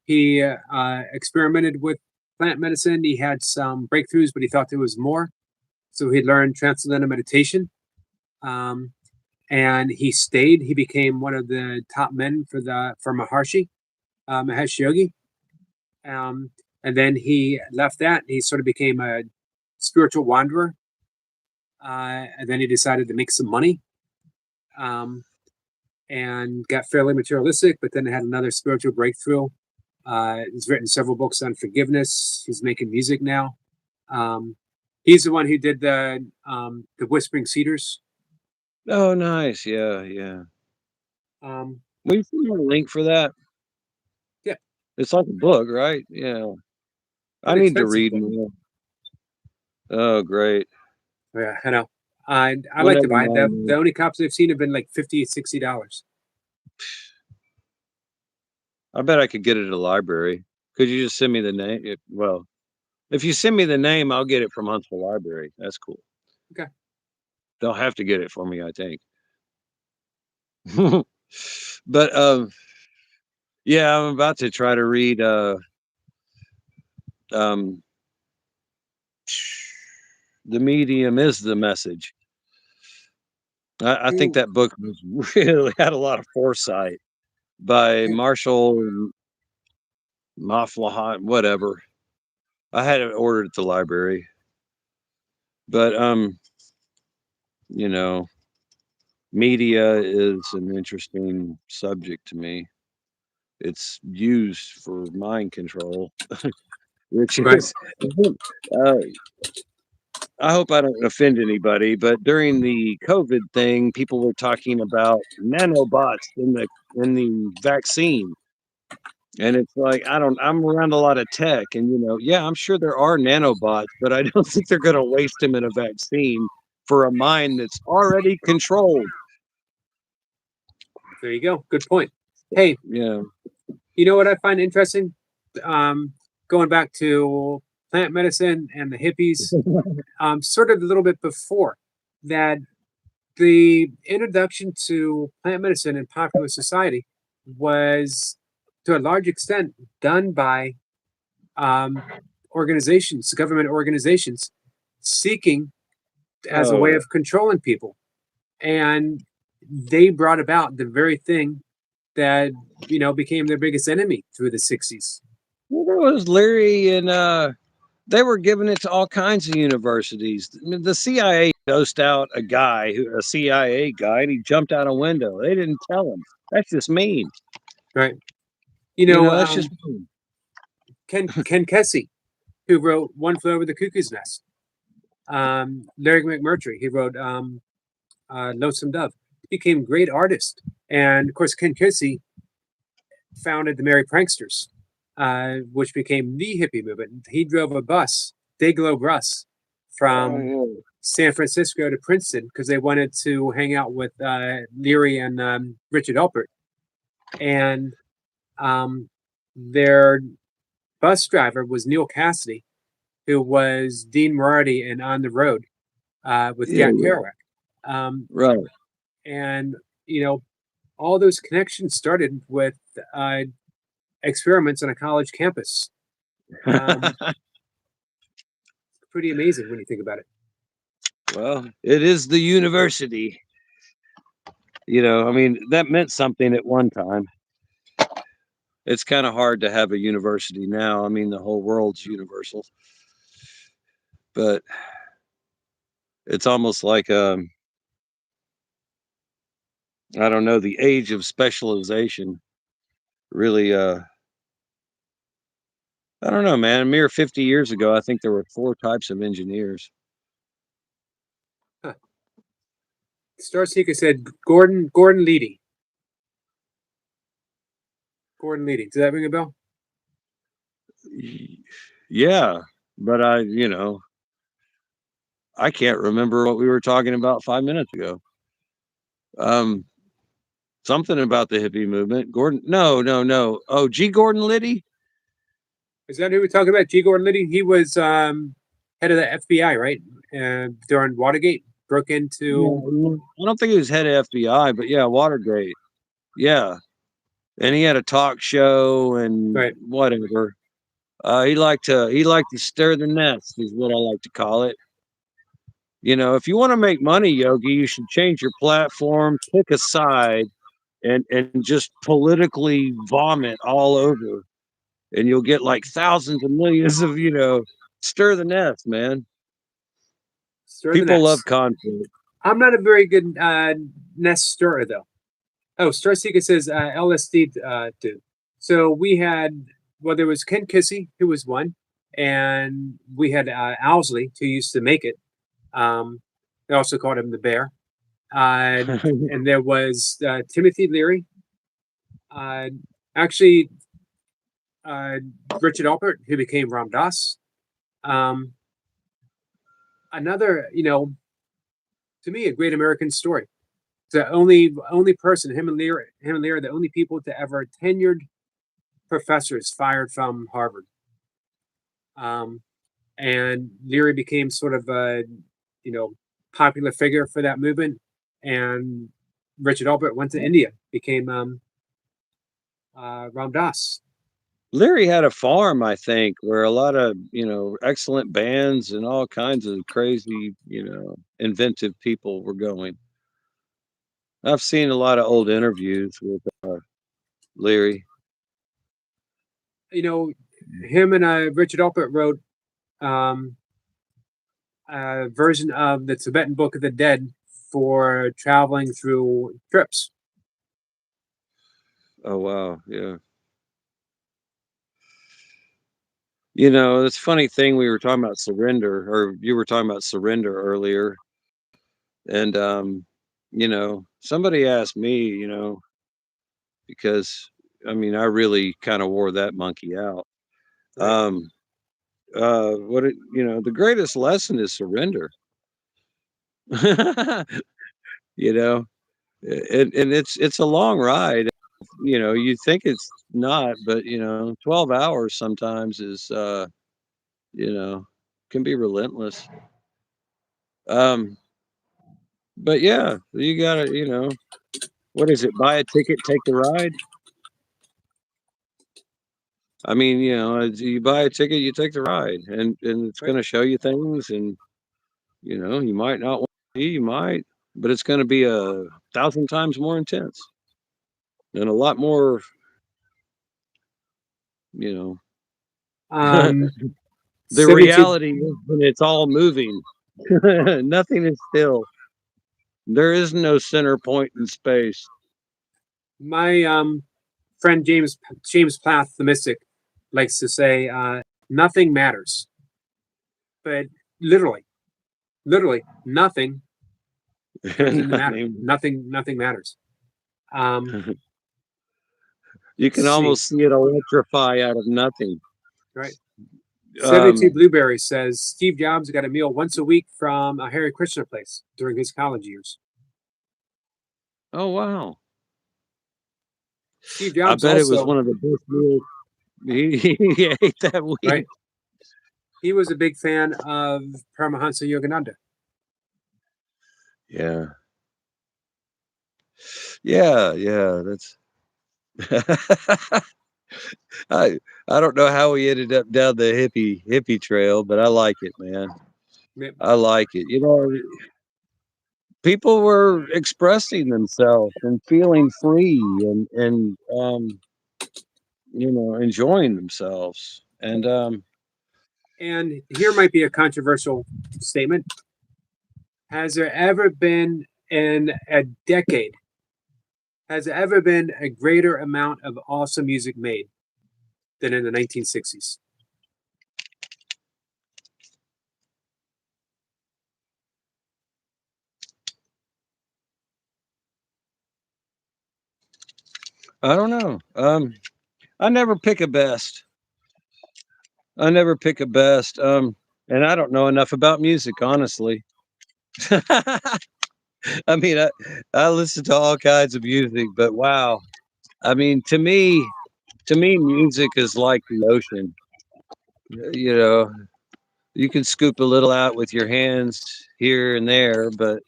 He experimented with plant medicine. He had some breakthroughs, but he thought there was more. So he learned transcendental meditation. Um, and he stayed. He became one of the top men for Maharshi, Mahesh Yogi. And then he left that. He sort of became a spiritual wanderer. And then he decided to make some money, and got fairly materialistic, but then had another spiritual breakthrough. He's written several books on forgiveness. He's making music now. He's the one who did the Whispering Cedars. Oh, nice. Yeah, yeah. Um, Will you send me a link for that? yeah, It's like a book, right? Yeah. I an need to expensive read book. more. Oh, great. Yeah, I know. I like to Whatever, buy it. The, man. the only copies I've seen have been like $50, $60. I bet I could get it at a library. Could you just send me the name? Well, if you send me the name, I'll get it from Huntsville Library. That's cool. Okay. They'll have to get it for me, I think. But yeah, I'm about to try to read um The Medium is the Message. I think Ooh, that book was really had a lot of foresight by yeah, Marshall Maflahat, whatever. I had it ordered at the library, but you know, media is an interesting subject to me. It's used for mind control, which right. is, uh, I hope I don't offend anybody, but during the COVID thing, people were talking about nanobots in the vaccine. And it's like, I'm around a lot of tech and yeah, I'm sure there are nanobots, but I don't think they're gonna waste them in a vaccine for a mind that's already controlled. There you go. Good point. Hey, Yeah. you know what I find interesting? Um, Going back to plant medicine and the hippies, sort of a little bit before that, the introduction to plant medicine in popular society was to a large extent done by um, organizations, government organizations, seeking as a way Oh, of controlling people. And they brought about the very thing that, became their biggest enemy through the 60s. well, there was Leary and they were giving it to all kinds of universities. I mean, the CIA dosed out a CIA guy, and he jumped out a window. They didn't tell him. That's just mean. Right. You know, That's just mean. Ken Kesey, who wrote One Flew Over the Cuckoo's Nest. Larry McMurtry, he wrote Lonesome Dove. Became great artist, and of course Ken Kesey founded the Merry Pranksters, which became the hippie movement. He drove a bus, Day Globe bus, from Oh, San Francisco to Princeton because they wanted to hang out with Leary and Richard Alpert. And their bus driver was Neil Cassidy, who was Dean Moriarty in On the Road with yeah, Jack yeah, Kerouac. Um, right. and, all those connections started with experiments on a college campus. Pretty amazing when you think about it. Well, it is the university. I mean, that meant something at one time. It's kind of hard to have a university now. I mean, the whole world's universal, but it's almost like I don't know, the age of specialization really I don't know, man. A mere 50 years ago, I think there were 4 types of engineers. Huh. Star Seeker said Gordon Leedy. Gordon Leedy. Does that ring a bell? Yeah, but I can't remember what we were talking about 5 minutes ago. Um, Something about the hippie movement. Gordon, no, no, no. Oh, G. Gordon Liddy? Is that who we're talking about? G. Gordon Liddy? He was head of the FBI, right? During Watergate, broke into. No, I don't think he was head of FBI, but yeah, Watergate. Yeah. And he had a talk show and Right. whatever. He liked to stir the nest, is what I like to call it. If you want to make money, Yogi, you should change your platform, pick a side, and just politically vomit all over, and you'll get like thousands of millions of stir the nest, man. Stir the People love nest. conflict. I'm not a very good nest stirrer, though. Oh, Star Seeker says LSD do. So we had, there was Ken Kesey, who was one, and we had Owsley, who used to make it. They also called him the Bear. And there was Timothy Leary. Actually, Richard Alpert, who became Ram Dass. Another, to me, a great American story. The only person, him and Leary, are the only people to ever tenured professors fired from Harvard. And Leary became sort of a, popular figure for that movement. And Richard Alpert went to India, became Ram Dass. Leary had a farm, I think, where a lot of excellent bands and all kinds of crazy inventive people were going. I've seen a lot of old interviews with Leary. Him and Richard Alpert wrote a version of the Tibetan Book of the Dead for traveling through trips. Oh wow, yeah. It's a funny thing, we were talking about surrender, or you were talking about surrender earlier, and somebody asked me, because I mean I really kind of wore that monkey out. Right. The greatest lesson is surrender. you know and it's a long ride. You think it's not, but 12 hours sometimes is you know can be relentless. um but yeah, you gotta, what is it, buy a ticket, take the ride. I mean, you buy a ticket, you take the ride, and it's Right. going to show you things, and you might not want to see, you might, but it's going to be 1,000 times more intense and a lot more, you know. Um, The 72. reality is when it's all moving, nothing is still. There is no center point in space. My friend James Plath, the mystic, likes to say, "Nothing matters," but literally, nothing Doesn't seem to I matter. mean, Nothing matters. Um, you let's can see. almost see it electrify out of nothing. Right. 72 Um, Blueberry says Steve Jobs got a meal once a week from a Harry Krishna place during his college years. oh wow. Steve I Jobs bet it was also, one of the best meals he ate that right? week. He was a big fan of Paramahansa Yogananda. Yeah. Yeah, yeah, that's I I don't know how we ended up down the hippie trail, but I like it, man. Yeah. I like it. You know, people were expressing themselves and feeling free and you know, enjoying themselves. And And here might be a controversial statement. Has there ever been in a decade, has there ever been a greater amount of awesome music made than in the 1960s? I don't know. I never pick a best. I never pick a best. And I don't know enough about music, honestly. I mean, I listen to all kinds of music, but wow. I mean, to me, music is like the ocean. You know, you can scoop a little out with your hands here and there, but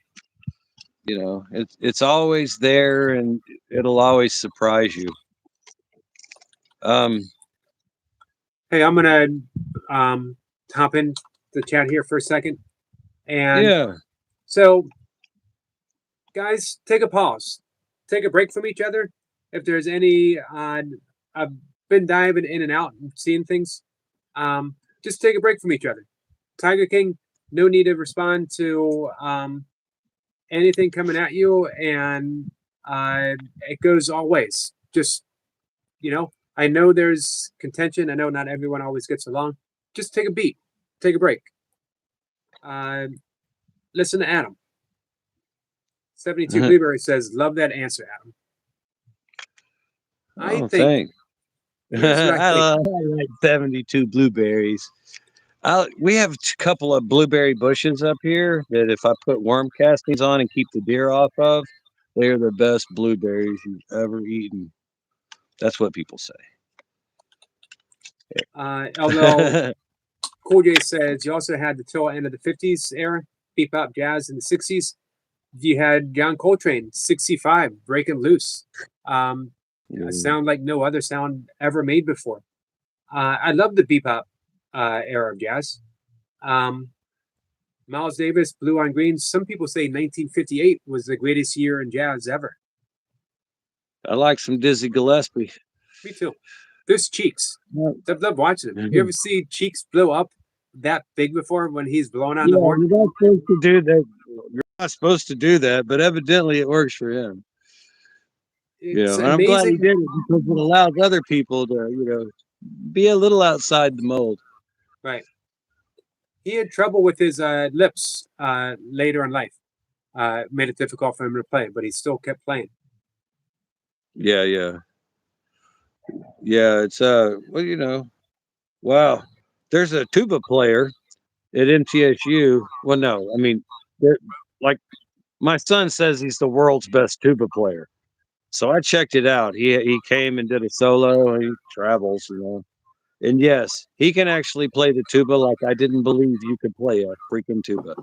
you know, it's always there and it'll always surprise you. Um, Hey, I'm gonna hop in the chat here for a second. And yeah. so, guys, take a pause, take a break from each other. If there's any, I've been diving in and out and seeing things. Just take a break from each other. Tiger King, no need to respond to anything coming at you, and it goes all ways. Just I know there's contention. I know not everyone always gets along. Just take a beat, take a break. Uh, Listen to Adam. 72 Blueberry says, "Love that answer, Adam." I Oh, think thanks. here's what I think. I like 72 blueberries. We have a couple of blueberry bushes up here that if I put worm castings on and keep the deer off of, they're the best blueberries you've ever eaten. That's what people say. Although Cool J says you also had the tail end of the 50s era, bebop jazz in the 60s. You had John Coltrane, 65, breaking loose. A Mm. sound like no other sound ever made before. I love the bebop era of jazz. Um, Miles Davis, Blue on Green. Some people say 1958 was the greatest year in jazz ever. I like some Dizzy Gillespie. Me too. There's Cheeks. I love watching him. You Mhm. ever see Cheeks blow up that big before when he's blowing on Yeah, the horn? you're not supposed to do that. You're not supposed to do that, but evidently it works for him. You It's know, and I'm glad he amazing. did it because it allows other people to, you know, be a little outside the mold. Right. He had trouble with his lips later in life. Made it difficult for him to play, but he still kept playing. Yeah, yeah. Yeah, it's well, you know, wow. There's a tuba player at MTSU. Well, no, I mean, there, like my son says he's the world's best tuba player. So I checked it out. He came and did a solo. He travels, you know. And yes, he can actually play the tuba like I didn't believe you could play a freaking tuba.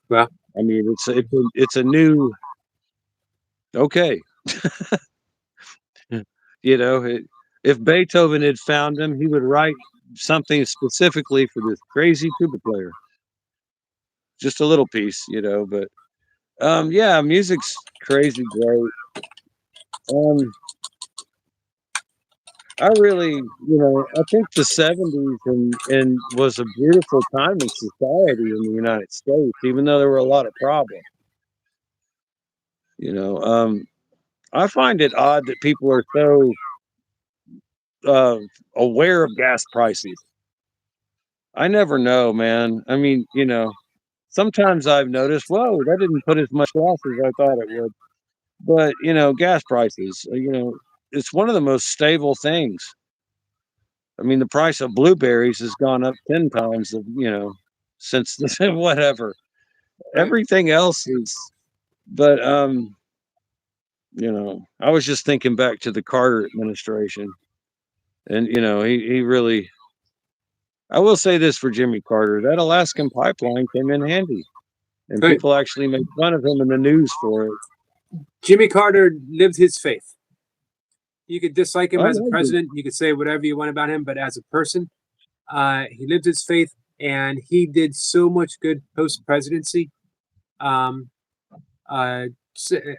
Well, I mean, it's a new okay. You know, if Beethoven had found him, he would write something specifically for this crazy tuba player. Just a little piece, you know, but yeah, music's crazy great. Um I really, you know, I think the 70s and was a beautiful time in society in the United States, even though there were a lot of problems. You know, I find it odd that people are so uh, aware of gas prices. I never know, man. I mean, you know, sometimes I've noticed, whoa, that didn't put as much gas as I thought it would. But gas prices, it's one of the most stable things. I mean, the price of blueberries has gone up 10 times, since whatever. Right. Everything else is, but I was just thinking back to the Carter administration, and he really. I will say this for Jimmy Carter: that Alaskan pipeline came in handy, and Right. people actually made fun of him in the news for it. Jimmy Carter lived his faith. You could dislike him I as a loved it. president. You could say whatever you want about him, but as a person, he lived his faith, and he did so much good post presidency. Um, an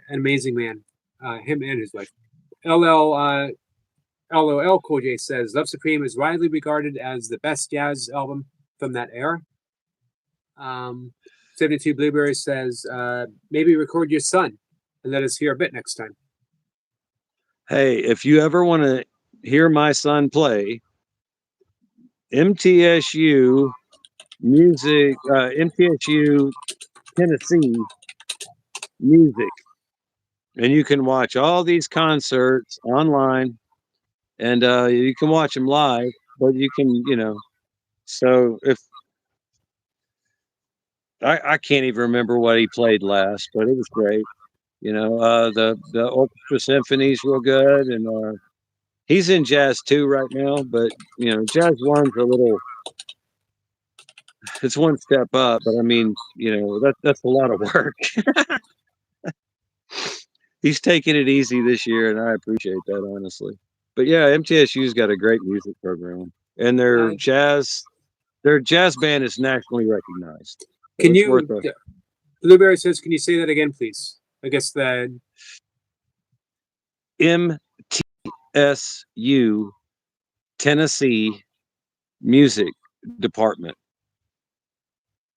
amazing man. Him and his wife. LOL Cool J says Love Supreme is widely regarded as the best jazz album from that era. 72 Blueberry says maybe record your son and let us hear a bit next time. Hey, if you ever want to hear my son play, MTSU music, MTSU Tennessee music, and you can watch all these concerts online, and you can watch them live, but you can, so if I can't even remember what he played last, but it was great. The orchestra symphony's real good, and he's in jazz too right now, but jazz one's a little, it's one step up, but I mean, that's a lot of work. He's taking it easy this year, and I appreciate that, honestly. But yeah, MTSU's got a great music program, and Uh, their jazz band is nationally recognized. So can it's worth you, Blueberry says, can you say that again, please? I guess the MTSU Tennessee Music Department.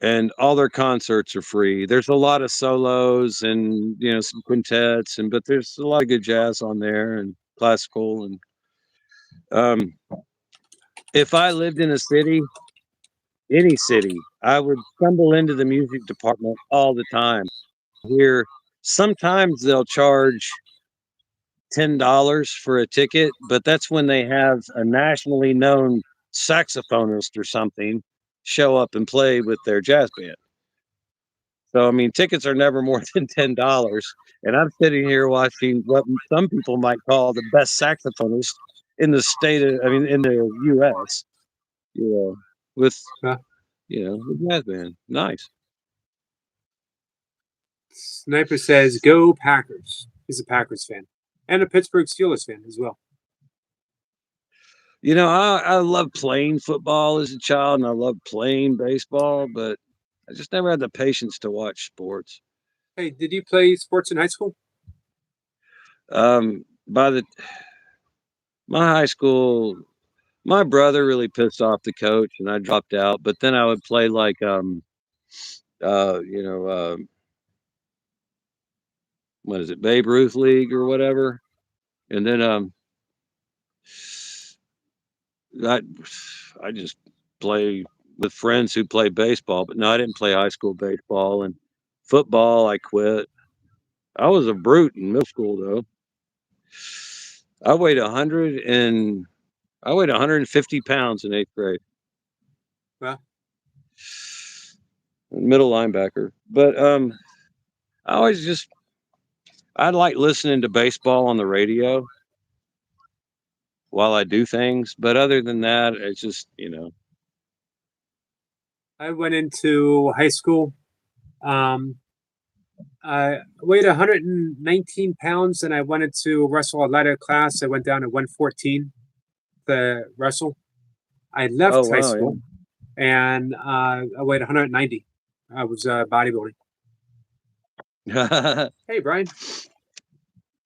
And all their concerts are free. There's a lot of solos and some quintets, but there's a lot of good jazz on there and classical. And um, if I lived in a city, any city, I would stumble into the music department all the time. Here, sometimes they'll charge $10 for a ticket, but that's when they have a nationally known saxophonist or something show up and play with their jazz band. So I mean, tickets are never more than $10, and I'm sitting here watching what some people might call the best saxophonist in the in the U.S. With the jazz band. Nice. Sniper says, go Packers. He's a Packers fan and a Pittsburgh Steelers fan as well. I love playing football as a child, and I love playing baseball, but I just never had the patience to watch sports. Hey, did you play sports in high school? By my high school, my brother really pissed off the coach, and I dropped out. But then I would play like what is it, Babe Ruth League or whatever, and then I just play with friends who play baseball. But no, I didn't play high school baseball, and football I quit. I was a brute in middle school though. I weighed 150 pounds in 8th grade. Well, Middle linebacker. But I like listening to baseball on the radio while I do things. But other than that, it's just, I went into high school. I weighed 119 pounds, and I wanted to wrestle a lighter class. I went down to 114 to wrestle. I left oh high wow, school, and I weighed 190. I was bodybuilding. yeah. Hey, Brian.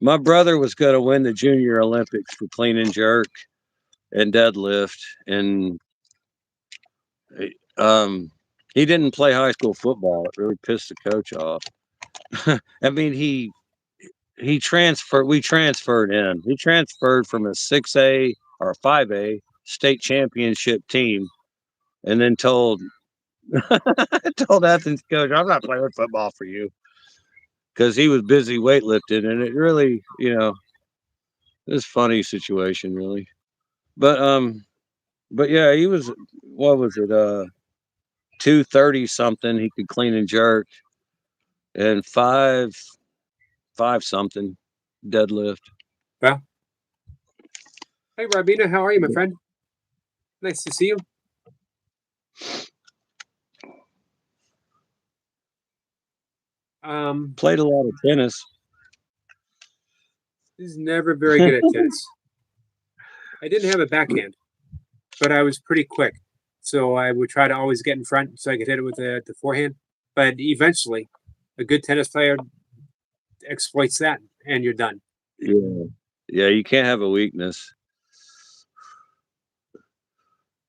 My brother was going to win the Junior Olympics for clean and jerk and deadlift, and he didn't play high school football. It really pissed the coach off. I mean, he transferred. We transferred in. He transferred from a 6A or a 5A state championship team, and then told I told Athens coach, I'm not playing football for you because he was busy weightlifting, and it really, it was a funny situation, really. But but yeah, he was. What was it? 230 something. He could clean and jerk, and five something deadlift. Well, hey, Rabina, how are you, my friend? Nice to see you. Played a lot of tennis. He's never very good at tennis. I didn't have a backhand, but I was pretty quick. So I would try to always get in front so I could hit it with the forehand. But eventually, a good tennis player exploits that, and you're done. Yeah, yeah. You can't have a weakness.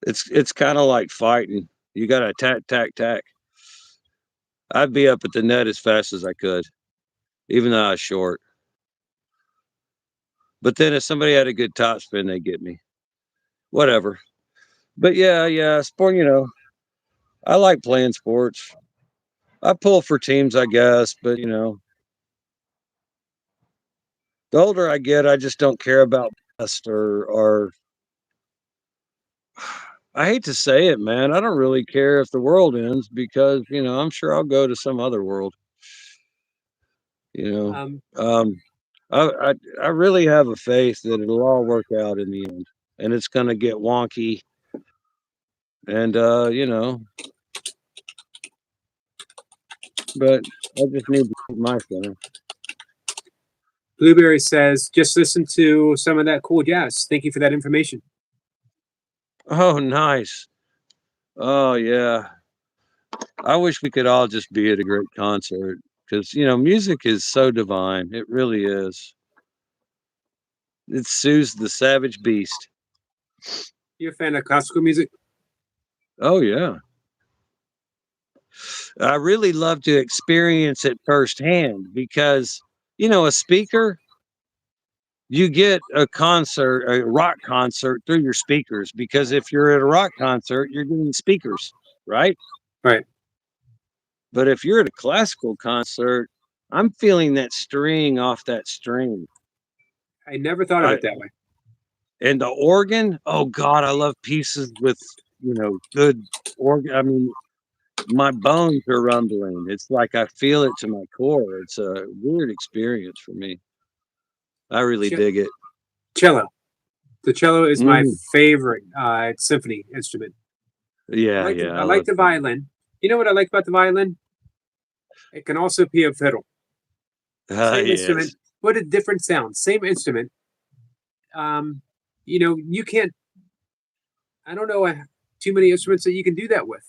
It's kind of like fighting. You got to attack, tack, tack. I'd be up at the net as fast as I could, even though I was short. But then if somebody had a good topspin, they get me. Whatever. But yeah, sport. I like playing sports. I pull for teams, I guess, but the older I get, I just don't care about best or I hate to say it, man. I don't really care if the world ends because, I'm sure I'll go to some other world. You know, Um, um, I really have a faith that it'll all work out in the end, and it's going to get wonky. And but I just need to keep my center. Blueberry says, just listen to some of that cool jazz. Thank you for that information. Oh, nice. Oh, yeah. I wish we could all just be at a great concert because music is so divine. It really is. It soothes the savage beast. You a fan of classical music? Oh yeah. I really love to experience it firsthand because a speaker, you get a rock concert through your speakers because if you're at a rock concert, you're getting speakers, right? Right. But if you're at a classical concert, I'm feeling that string off that string. I never thought of I, it that way. and the organ, oh God, I love pieces with, good organ. I mean, my bones are rumbling. It's like I feel it to my core. It's a weird experience for me. I really Ch- dig it. cello. The cello is my Mm, favorite symphony instrument. yeah, yeah, I I like love the that. violin. You know what I like about the violin? It can also be a fiddle. Same instrument, Yes. but a different sound. Same instrument. Um, you can't. I don't know too many instruments that you can do that with.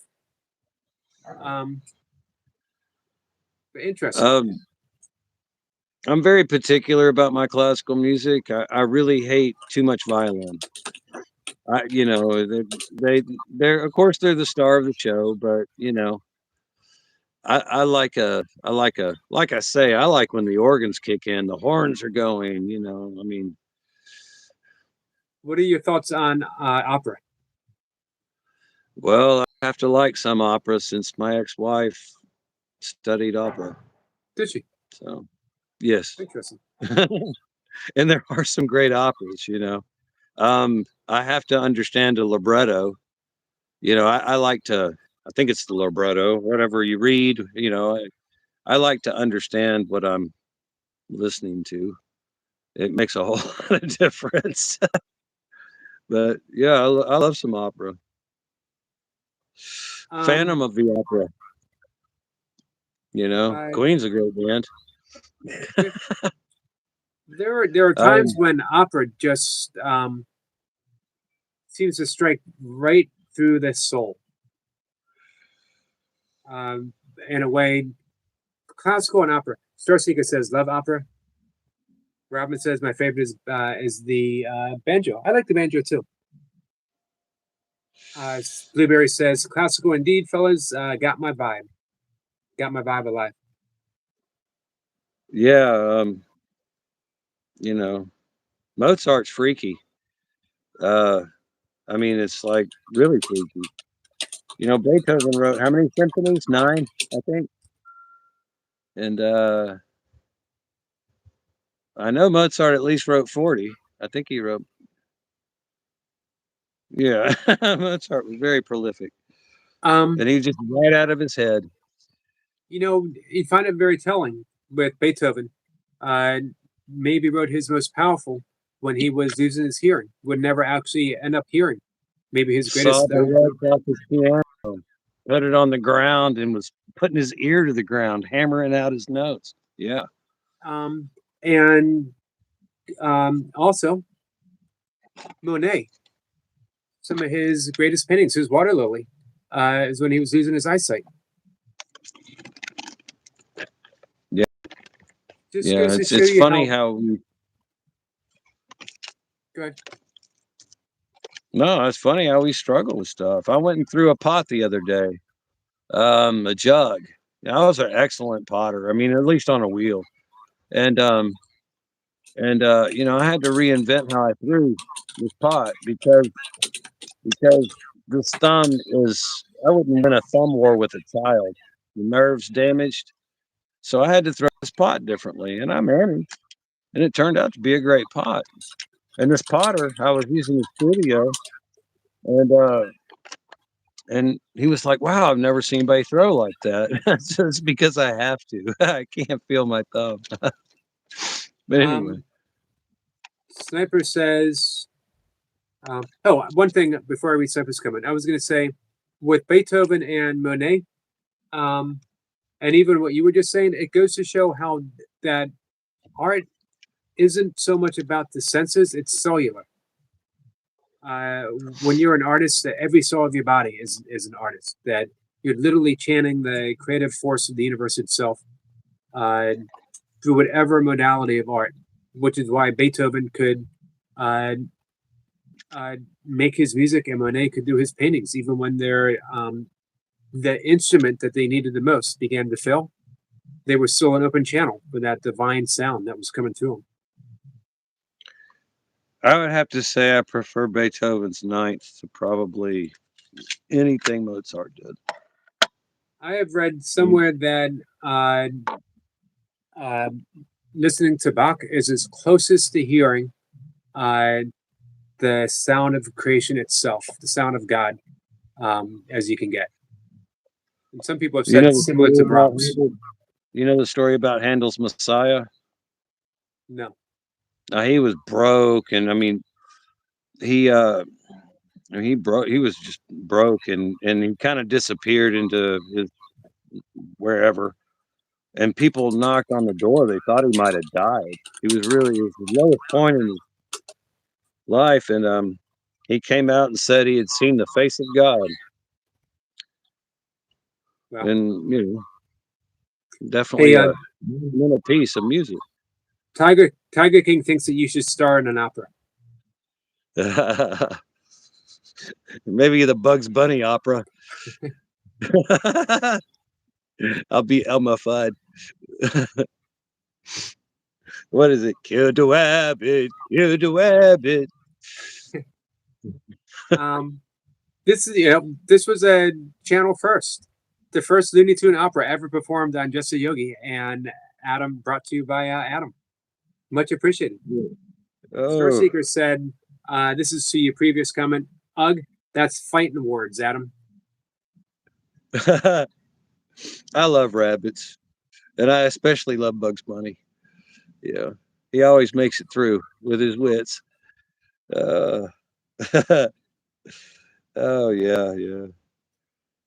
Um, interesting. Um, I'm very particular about my classical music. I really hate too much violin. They're of course they're the star of the show, but like I say, I like when the organs kick in, the horns are going, I mean, What are your thoughts on opera? well, I have to like some opera since my ex-wife studied opera. Did she? So, yes. Interesting. And there are some great operas. I have to understand a libretto. I like to, I think it's the libretto, whatever you read, I like to understand what I'm listening to. It makes a whole lot of difference. But yeah, I love some opera. Um, Phantom of the Opera, I, Queen's a great band. there, there are times Um, when opera just seems to strike right through the soul. Um, in a way, classical and opera. Starseeker says love opera. Robin says my favorite is the banjo. I like the banjo too. Blueberry says classical indeed, fellas. Got my vibe. Got my vibe alive. yeah, you know, Mozart's freaky. Uh, I mean, it's like really freaky. You know, Beethoven wrote how many symphonies? 9, I think. And I know Mozart at least wrote 40. I think he wrote. Yeah, Mozart was very prolific, Um, and he just right out of his head. you find it very telling with Beethoven. Uh, maybe wrote his most powerful when he was losing his hearing, would never actually end up hearing. Maybe his Saw greatest. the legs off his piano, put it on the ground, and was putting his ear to the ground, hammering out his notes. Yeah. Um, and also Monet, some of his greatest paintings, his water lily, is when he was losing his eyesight. Yeah. Just Yeah, goes to show it's you funny how. how we. Go ahead. No, it's funny how we struggle with stuff. I went and threw a pot the other day, a jug. I was an excellent potter. I mean, at least on a wheel. And you know, I had to reinvent how I threw this pot because this thumb is I wouldn't win a thumb war with a child. The nerves damaged. So I had to throw this pot differently, and I managed, and it turned out to be a great pot. And this potter I was using in the studio, and he was like, "Wow, I've never seen anybody throw like that." So it's because I have to. I can't feel my thumb. But anyway, Um, Sniper says, one thing before I read Sniper's comment, I was going to say with Beethoven and Monet, um, and even what you were just saying, it goes to show how that art isn't so much about the senses, it's cellular. Uh, when you're an artist, every cell of your body is an artist. That you're literally chanting the creative force of the universe itself uh, through whatever modality of art, which is why Beethoven could uh, make his music and Monet could do his paintings, even when the instrument that they needed the most began to fail. They were still an open channel for that divine sound that was coming through them. I would have to say I prefer Beethoven's Ninth to probably anything Mozart did. I have read somewhere that uh, listening to Bach is as closest to hearing uh, the sound of creation itself, the sound of God, as you can get. And some people have You said know it's the similar story to about Brahms. you know the story about Handel's Messiah. No. He was broke, and I mean he he was just broke, and he kind of disappeared into his wherever. And people knocked on the door. They thought he might have died. He was really it was the lowest point in his life, and he came out and said he had seen the face of God, Well, and you know, hey, definitely a monumental piece of music. Tiger King thinks that you should star in an opera. Maybe the Bugs Bunny opera. I'll be Elma Fudd. What is it? Kill the rabbit, kill the rabbit. Um, this was a channel first, the first Looney Tune opera ever performed on Just a Yogi, and Adam brought to you by Adam. Much appreciated. Star Oh, Seeker said, "This is to your previous comment. Ugh, that's fighting words, Adam." I love rabbits, and I especially love Bugs Bunny. Yeah, he always makes it through with his wits. Uh, oh yeah, yeah.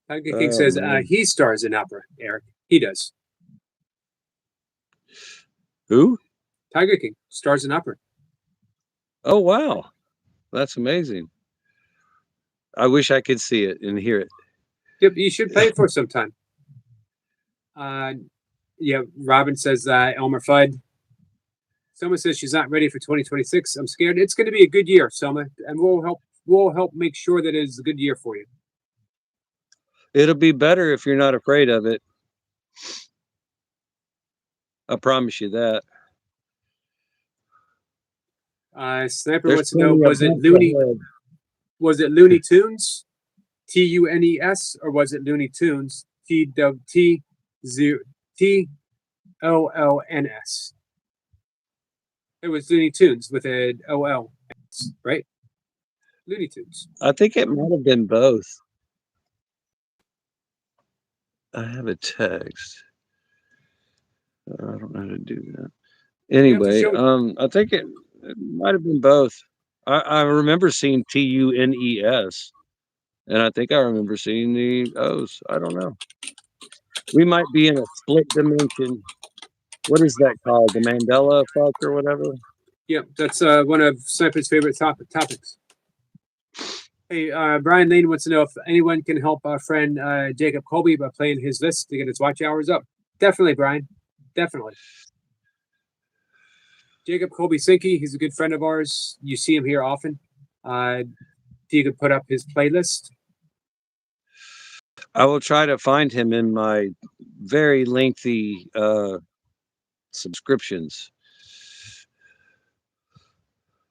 Tiger King Oh says man, he stars in opera. Eric, he does. who? Tiger King stars in opera. Oh wow, that's amazing. I wish I could see it and hear it. Yep, you should pay it for sometime. Yeah, Robin says Elmer Fudd. Selma says she's not ready for 2026. I'm scared. It's going to be a good year, Selma, and we'll help make sure that it is a good year for you. It'll be better if you're not afraid of it. I promise you that. Sniper There's wants to know plenty of bumps ahead. was it Looney Tunes? TUNES, or was it Looney Tunes? TOLNS. It was Looney Tunes with an OL, right? Looney Tunes. I think it might have been both. I have a text. I don't know how to do that. Anyway, I think it might have been both. I remember seeing TUNES, and I think I remember seeing the O's. I don't know. We might be in a split dimension. What is that called? The Mandela effect or whatever? Yep, that's one of Sniper's favorite topics. Hey, Brian Lane wants to know if anyone can help our friend Jacob Colby by playing his list to get his watch hours up. Definitely, Brian. Definitely. Jacob Colby Sinke, he's a good friend of ours. You see him here often. You could put up his playlist. I will try to find him in my very lengthy subscriptions.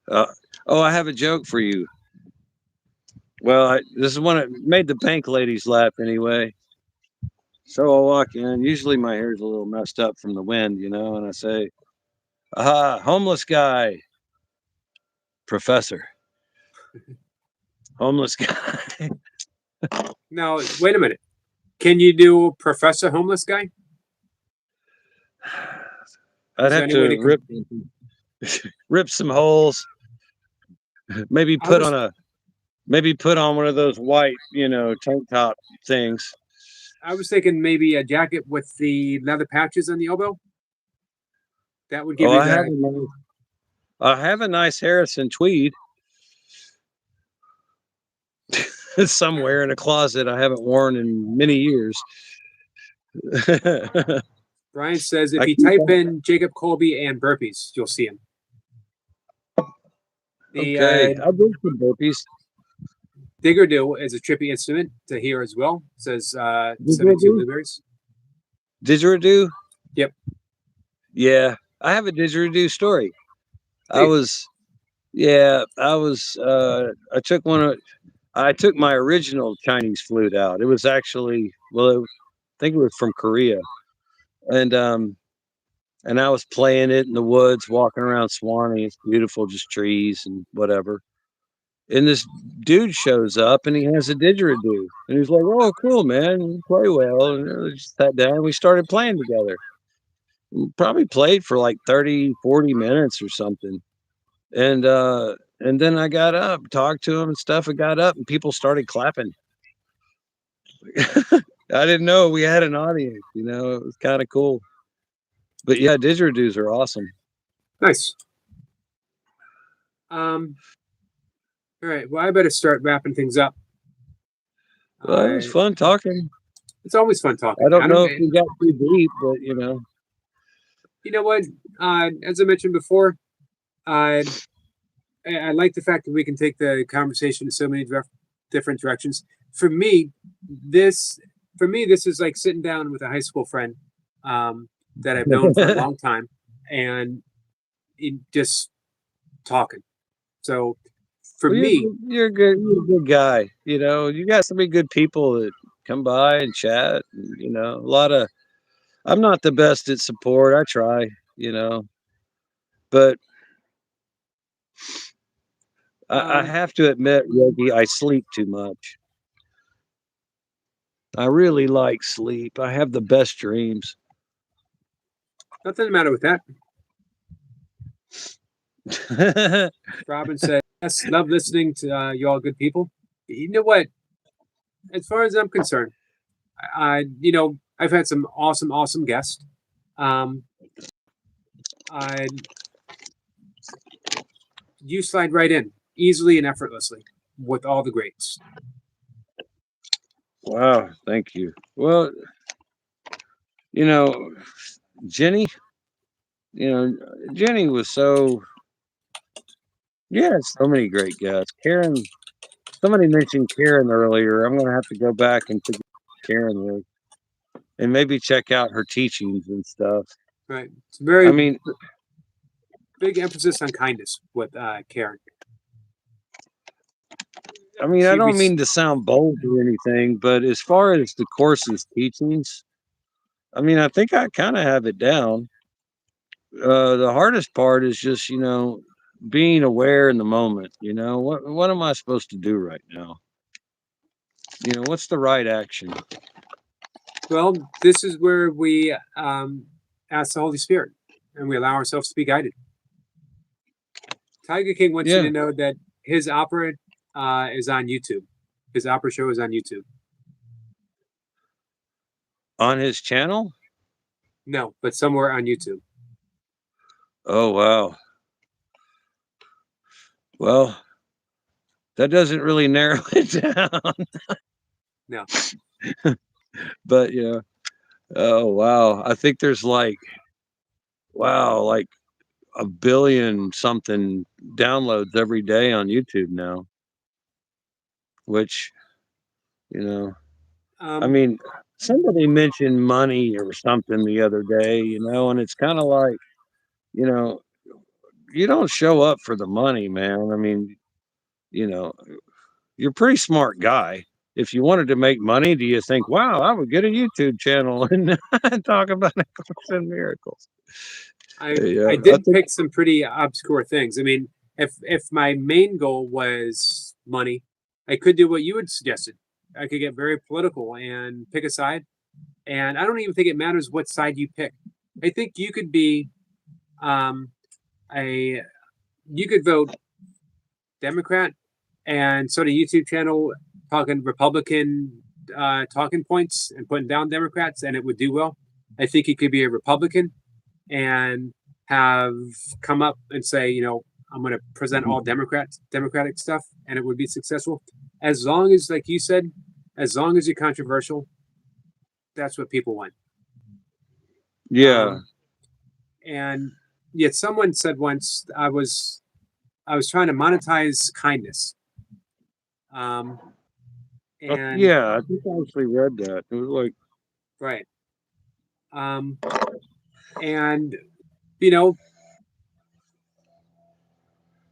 Oh, I have a joke for you. Well, this is one that made the bank ladies laugh anyway. So I'll walk in. Usually my hair's a little messed up from the wind, and I say, aha, homeless guy. Professor. Homeless guy. Now, wait a minute. Can you do Professor Homeless Guy? I'd have to rip some holes. Maybe put on one of those white, tank top things. I was thinking maybe a jacket with the leather patches on the elbow. That would give you that. I have a nice Harrison tweed somewhere in a closet I haven't worn in many years. Brian says if you type in Jacob Colby and burpees, you'll see him. Okay, I'll do some burpees. Didgeridoo is a trippy instrument to hear as well. It says 72 blueberries. Didgeridoo? Yep. Yeah, I have a didgeridoo story. Hey. I took my original Chinese flute out. It was actually, I think it was from Korea. And I was playing it in the woods, walking around Swanee. It's beautiful, just trees and whatever. And this dude shows up and he has a didgeridoo. And he's like, oh, cool, man. You play well. And we just sat down and we started playing together. We probably played for like 30, 40 minutes or something. And then I got up, talked to him and stuff. I got up and people started clapping. I didn't know we had an audience, it was kind of cool. But yeah, didgeridoos are awesome. Nice. All right. Well, I better start wrapping things up. Well, it was fun talking. It's always fun talking. I don't know if we got too deep, but You know what? As I mentioned before, I like the fact that we can take the conversation in so many different directions. For me, this is like sitting down with a high school friend that I've known for a long time, and just talking. So for me, you're a good guy. You got so many good people that come by and chat. And, a lot of. I'm not the best at support. I try, but I have to admit, Yogi, I sleep too much. I really like sleep. I have the best dreams. Nothing the matter with that. Robin said, yes, love listening to you all good people. You know what? As far as I'm concerned, I've had some awesome guests. You slide right in easily and effortlessly with all the greats. Wow, thank you. Well, Jenny, Jenny was so. Yeah, so many great guests. Karen, somebody mentioned Karen earlier. I'm going to have to go back and figure out Karen was, and maybe check out her teachings and stuff. Right. It's very. Big emphasis on kindness with Karen. I mean, I She don't res- mean to sound bold or anything, but as far as the course's teachings, I mean, I think I kind of have it down. The hardest part is just, being aware in the moment. What am I supposed to do right now? What's the right action? well, this is where we ask the Holy Spirit and we allow ourselves to be guided. Tiger King wants you Yeah, to know that his opera is on YouTube. His opera show is on YouTube. on his channel. No, but somewhere on YouTube. Oh wow. Well, that doesn't really narrow it down. No. But yeah. Oh wow. I think there's like a billion something downloads every day on YouTube now. Which, you know, I Um, mean, somebody mentioned money or something the other day, and it's kind of like, you know, you don't show up for the money, man. I mean, you know, you're a pretty smart guy. If you wanted to make money, do you think, wow, I would get a YouTube channel and talk about A Course in Miracles? Yeah, I I did think, pick some pretty obscure things. I mean, if my main goal was money, I could do what you had suggested. I could get very political and pick a side. And I don't even think it matters what side you pick. I think you could be um, a you could vote Democrat and sort of YouTube channel talking Republican talking points and putting down Democrats, and it would do well. I think he could be a Republican and have come up and say, I'm going to present all Democratic stuff, and it would be successful. As long as, like you said, as long as you're controversial, that's what people want. yeah. And yet, someone said once, I was trying to monetize kindness. Um, and Yeah, I think I actually read that. It was like, right. Um, and you know,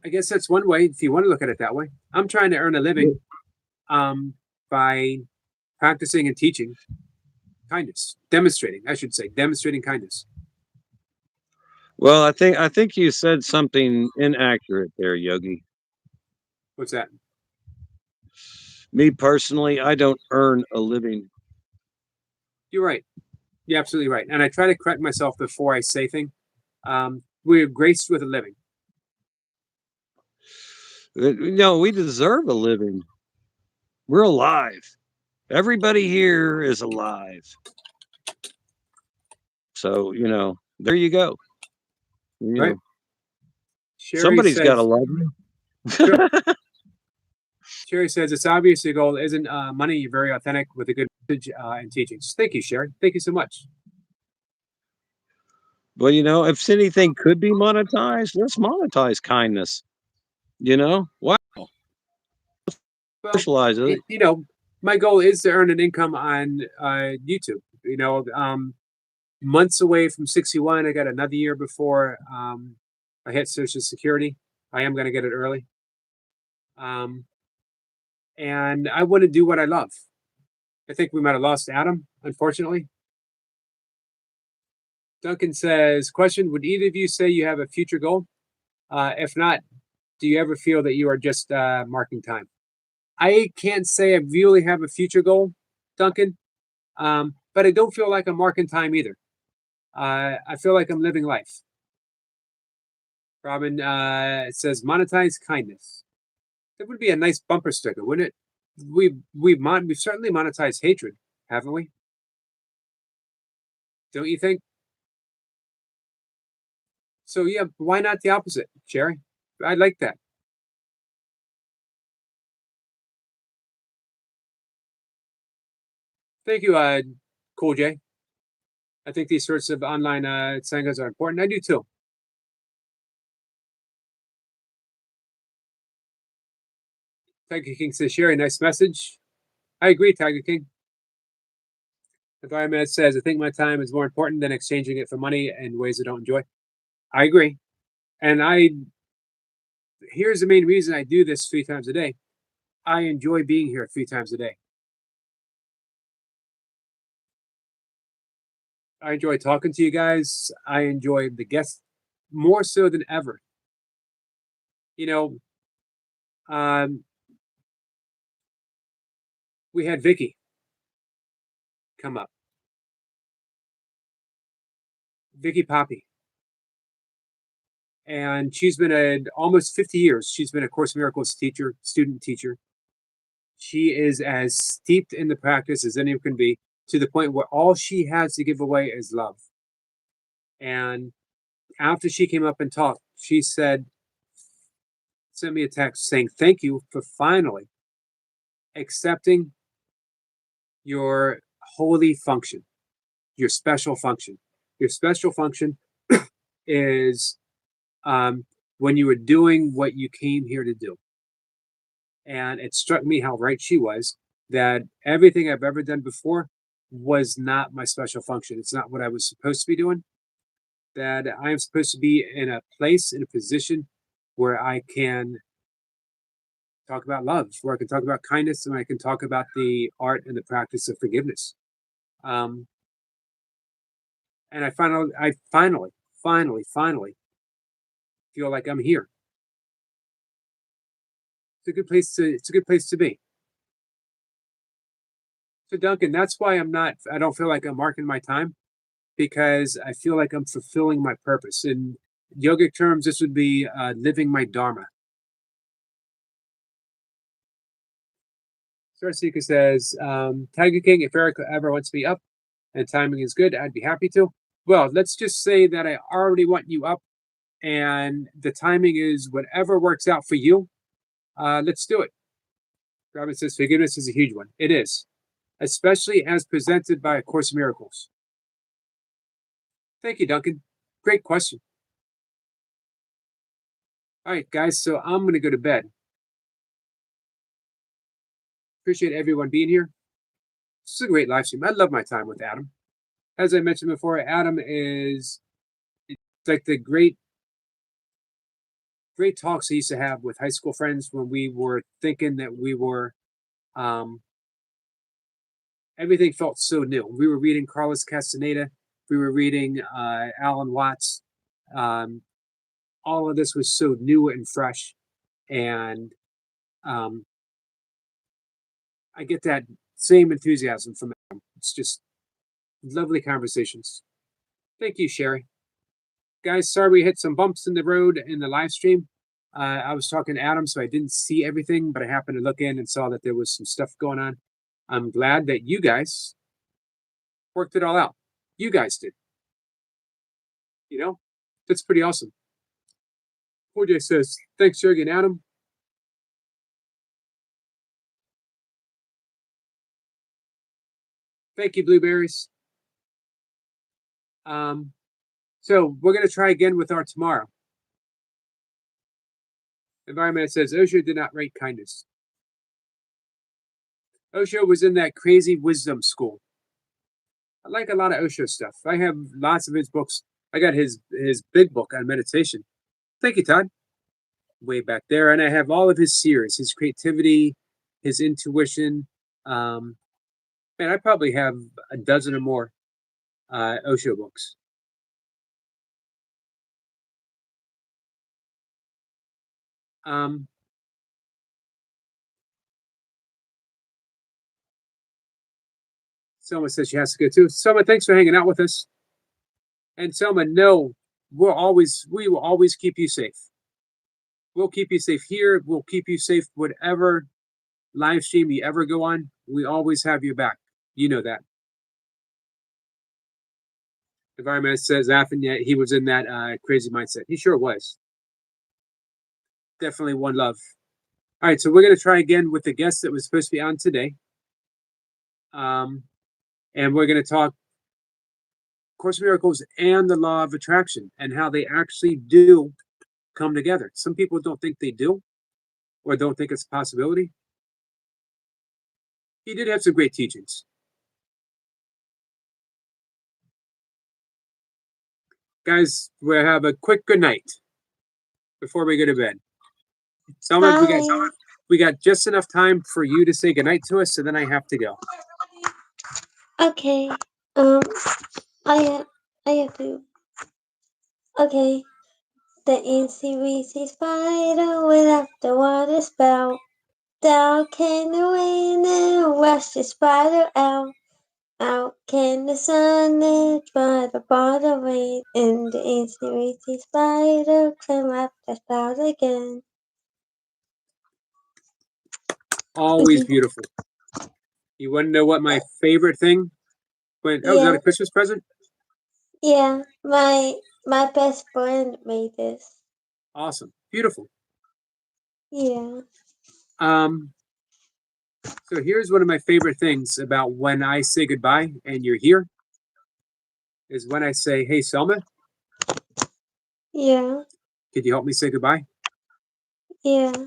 I guess that's one way if you want to look at it that way. I'm trying to earn a living by practicing and teaching kindness, demonstrating, I should say, demonstrating kindness. well, I think you said something inaccurate there, Yogi. What's that? Me personally, I don't earn a living. You're right. You're absolutely right. And I try to correct myself before I say things. We're graced with a living. No, we deserve a living. We're alive. Everybody here is alive. So, there you go. You Right. know, Sherry somebody's got to says, love you. sure. Sherry says, it's obvious your goal isn't money. You're very authentic with a good message and teachings. Thank you, Sherry. Thank you so much. Well, if anything could be monetized, let's monetize kindness. Wow, Well, socialize it. my goal is to earn an income on YouTube. Months away from 61. I got another year before I hit Social Security. I am going to get it early. And I want to do what I love. I think we might have lost Adam, unfortunately. Duncan says, question, would either of you say you have a future goal? If not, do you ever feel that you are just marking time? I can't say I really have a future goal, Duncan, but I don't feel like I'm marking time either. I feel like I'm living life. Robin says, monetize kindness. That would be a nice bumper sticker, wouldn't it? We've certainly monetized hatred, haven't we? Don't you think? So yeah, why not the opposite, Sherry? I like that. Thank you, Cool J. I think these sorts of online sanghas are important. I do too. Tiger King says, Sherry, nice message. I agree, Tiger King. Environment says, I think my time is more important than exchanging it for money in ways I don't enjoy. I agree. And here's the main reason I do this 3 times a day. I enjoy being here 3 times a day. I enjoy talking to you guys. I enjoy the guests more so than ever. You know, um, we had Vicky come up, Vicky Poppy, and she's been almost 50 years. She's been a Course in Miracles teacher, student teacher. She is as steeped in the practice as anyone can be, to the point where all she has to give away is love. And after she came up and talked, she sent me a text saying, "Thank you for finally accepting your holy function, your special function. Your special function is when you were doing what you came here to do." And it struck me how right she was, that everything I've ever done before was not my special function. It's not what I was supposed to be doing. That I am supposed to be in a place, in a position where I can talk about love, where I can talk about kindness, and I can talk about the art and the practice of forgiveness. Um, and I finally feel like I'm here. It's a good place to. It's a good place to be. So Duncan, that's why I don't feel like I'm marking my time, because I feel like I'm fulfilling my purpose. In yogic terms, this would be living my dharma. Sarasika says, Tiger King, if Erica ever wants me up and timing is good, I'd be happy to. Well, let's just say that I already want you up, and the timing is whatever works out for you. Let's do it. Robin says, forgiveness is a huge one. It is, especially as presented by A Course in Miracles. Thank you, Duncan. Great question. All right, guys, so I'm going to go to bed. Appreciate everyone being here. This is a great live stream. I love my time with Adam. As I mentioned before, Adam is like the great talks I used to have with high school friends when we were thinking that we were, everything felt so new. We were reading Carlos Castaneda, we were reading Alan Watts. All of this was so new and fresh. And I get that same enthusiasm from Adam. It's just lovely conversations. Thank you, Sherry. Guys, sorry we hit some bumps in the road in the live stream. I was talking to Adam, so I didn't see everything, but I happened to look in and saw that there was some stuff going on. I'm glad that you guys worked it all out. You guys did. You know, that's pretty awesome. OJ says, thanks, Jurgen and Adam. Thank you, Blueberries. So we're going to try again with our tomorrow. Environment says, Osho did not rate kindness. Osho was in that crazy wisdom school. I like a lot of Osho stuff. I have lots of his books. I got his big book on meditation. Thank you, Todd. Way back there. And I have all of his series, his creativity, his intuition. Man, I probably have a dozen or more Osho books. Selma says she has to go too. Selma, thanks for hanging out with us. And Selma, no, we will always keep you safe. We'll keep you safe here. We'll keep you safe whatever live stream you ever go on. We always have your back. You know that. Environment says Afin, yeah, he was in that crazy mindset. He sure was. Definitely one love. All right, so we're going to try again with the guest that was supposed to be on today. And we're going to talk Course in Miracles and the law of attraction and how they actually do come together. Some people don't think they do, or don't think it's a possibility. He did have some great teachings. Guys, we'll have a quick good night before we go to bed. Selma, we got we got just enough time for you to say goodnight to us, so then I have to go. Okay. I have to. Okay. The incy weensy spider without the water spout. Down came the wind and rushed the spider out. Out came the sun and dried up all the rain. And the incy weensy spider came up the spout again. Always beautiful. You want to know what my favorite thing? Oh, is that Yeah. a Christmas present? Yeah, my best friend made this. Awesome. Beautiful. Yeah. So here's one of my favorite things about when I say goodbye and you're here is when I say, "Hey, Selma, Yeah. could you help me say goodbye?" Yeah.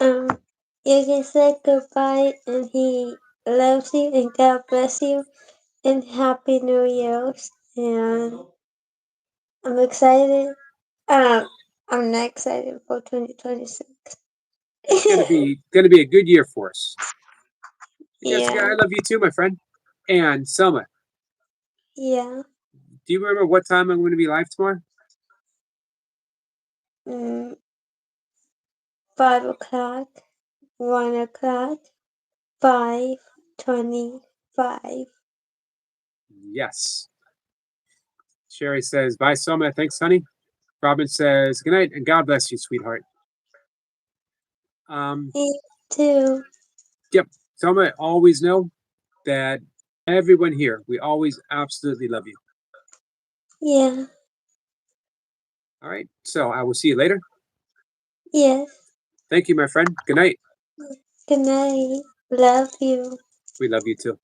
You can say goodbye and he loves you and God bless you and Happy New Year's and I'm excited. I'm not excited for 2026. It's gonna be a good year for us. Jessica, Yeah. I love you too, my friend. And Selma, Yeah. do you remember what time I'm going to be live tomorrow? 5 o'clock, 1 o'clock, 5:25. Yes. Sherry says, "Bye, Selma. Thanks, honey." Robin says, "Good night and God bless you, sweetheart." Me too. Yep. Selma, always know that everyone here, we always absolutely love you. Yeah. All right. So I will see you later. Yes. Thank you, my friend. Good night. Good night. Love you. We love you too.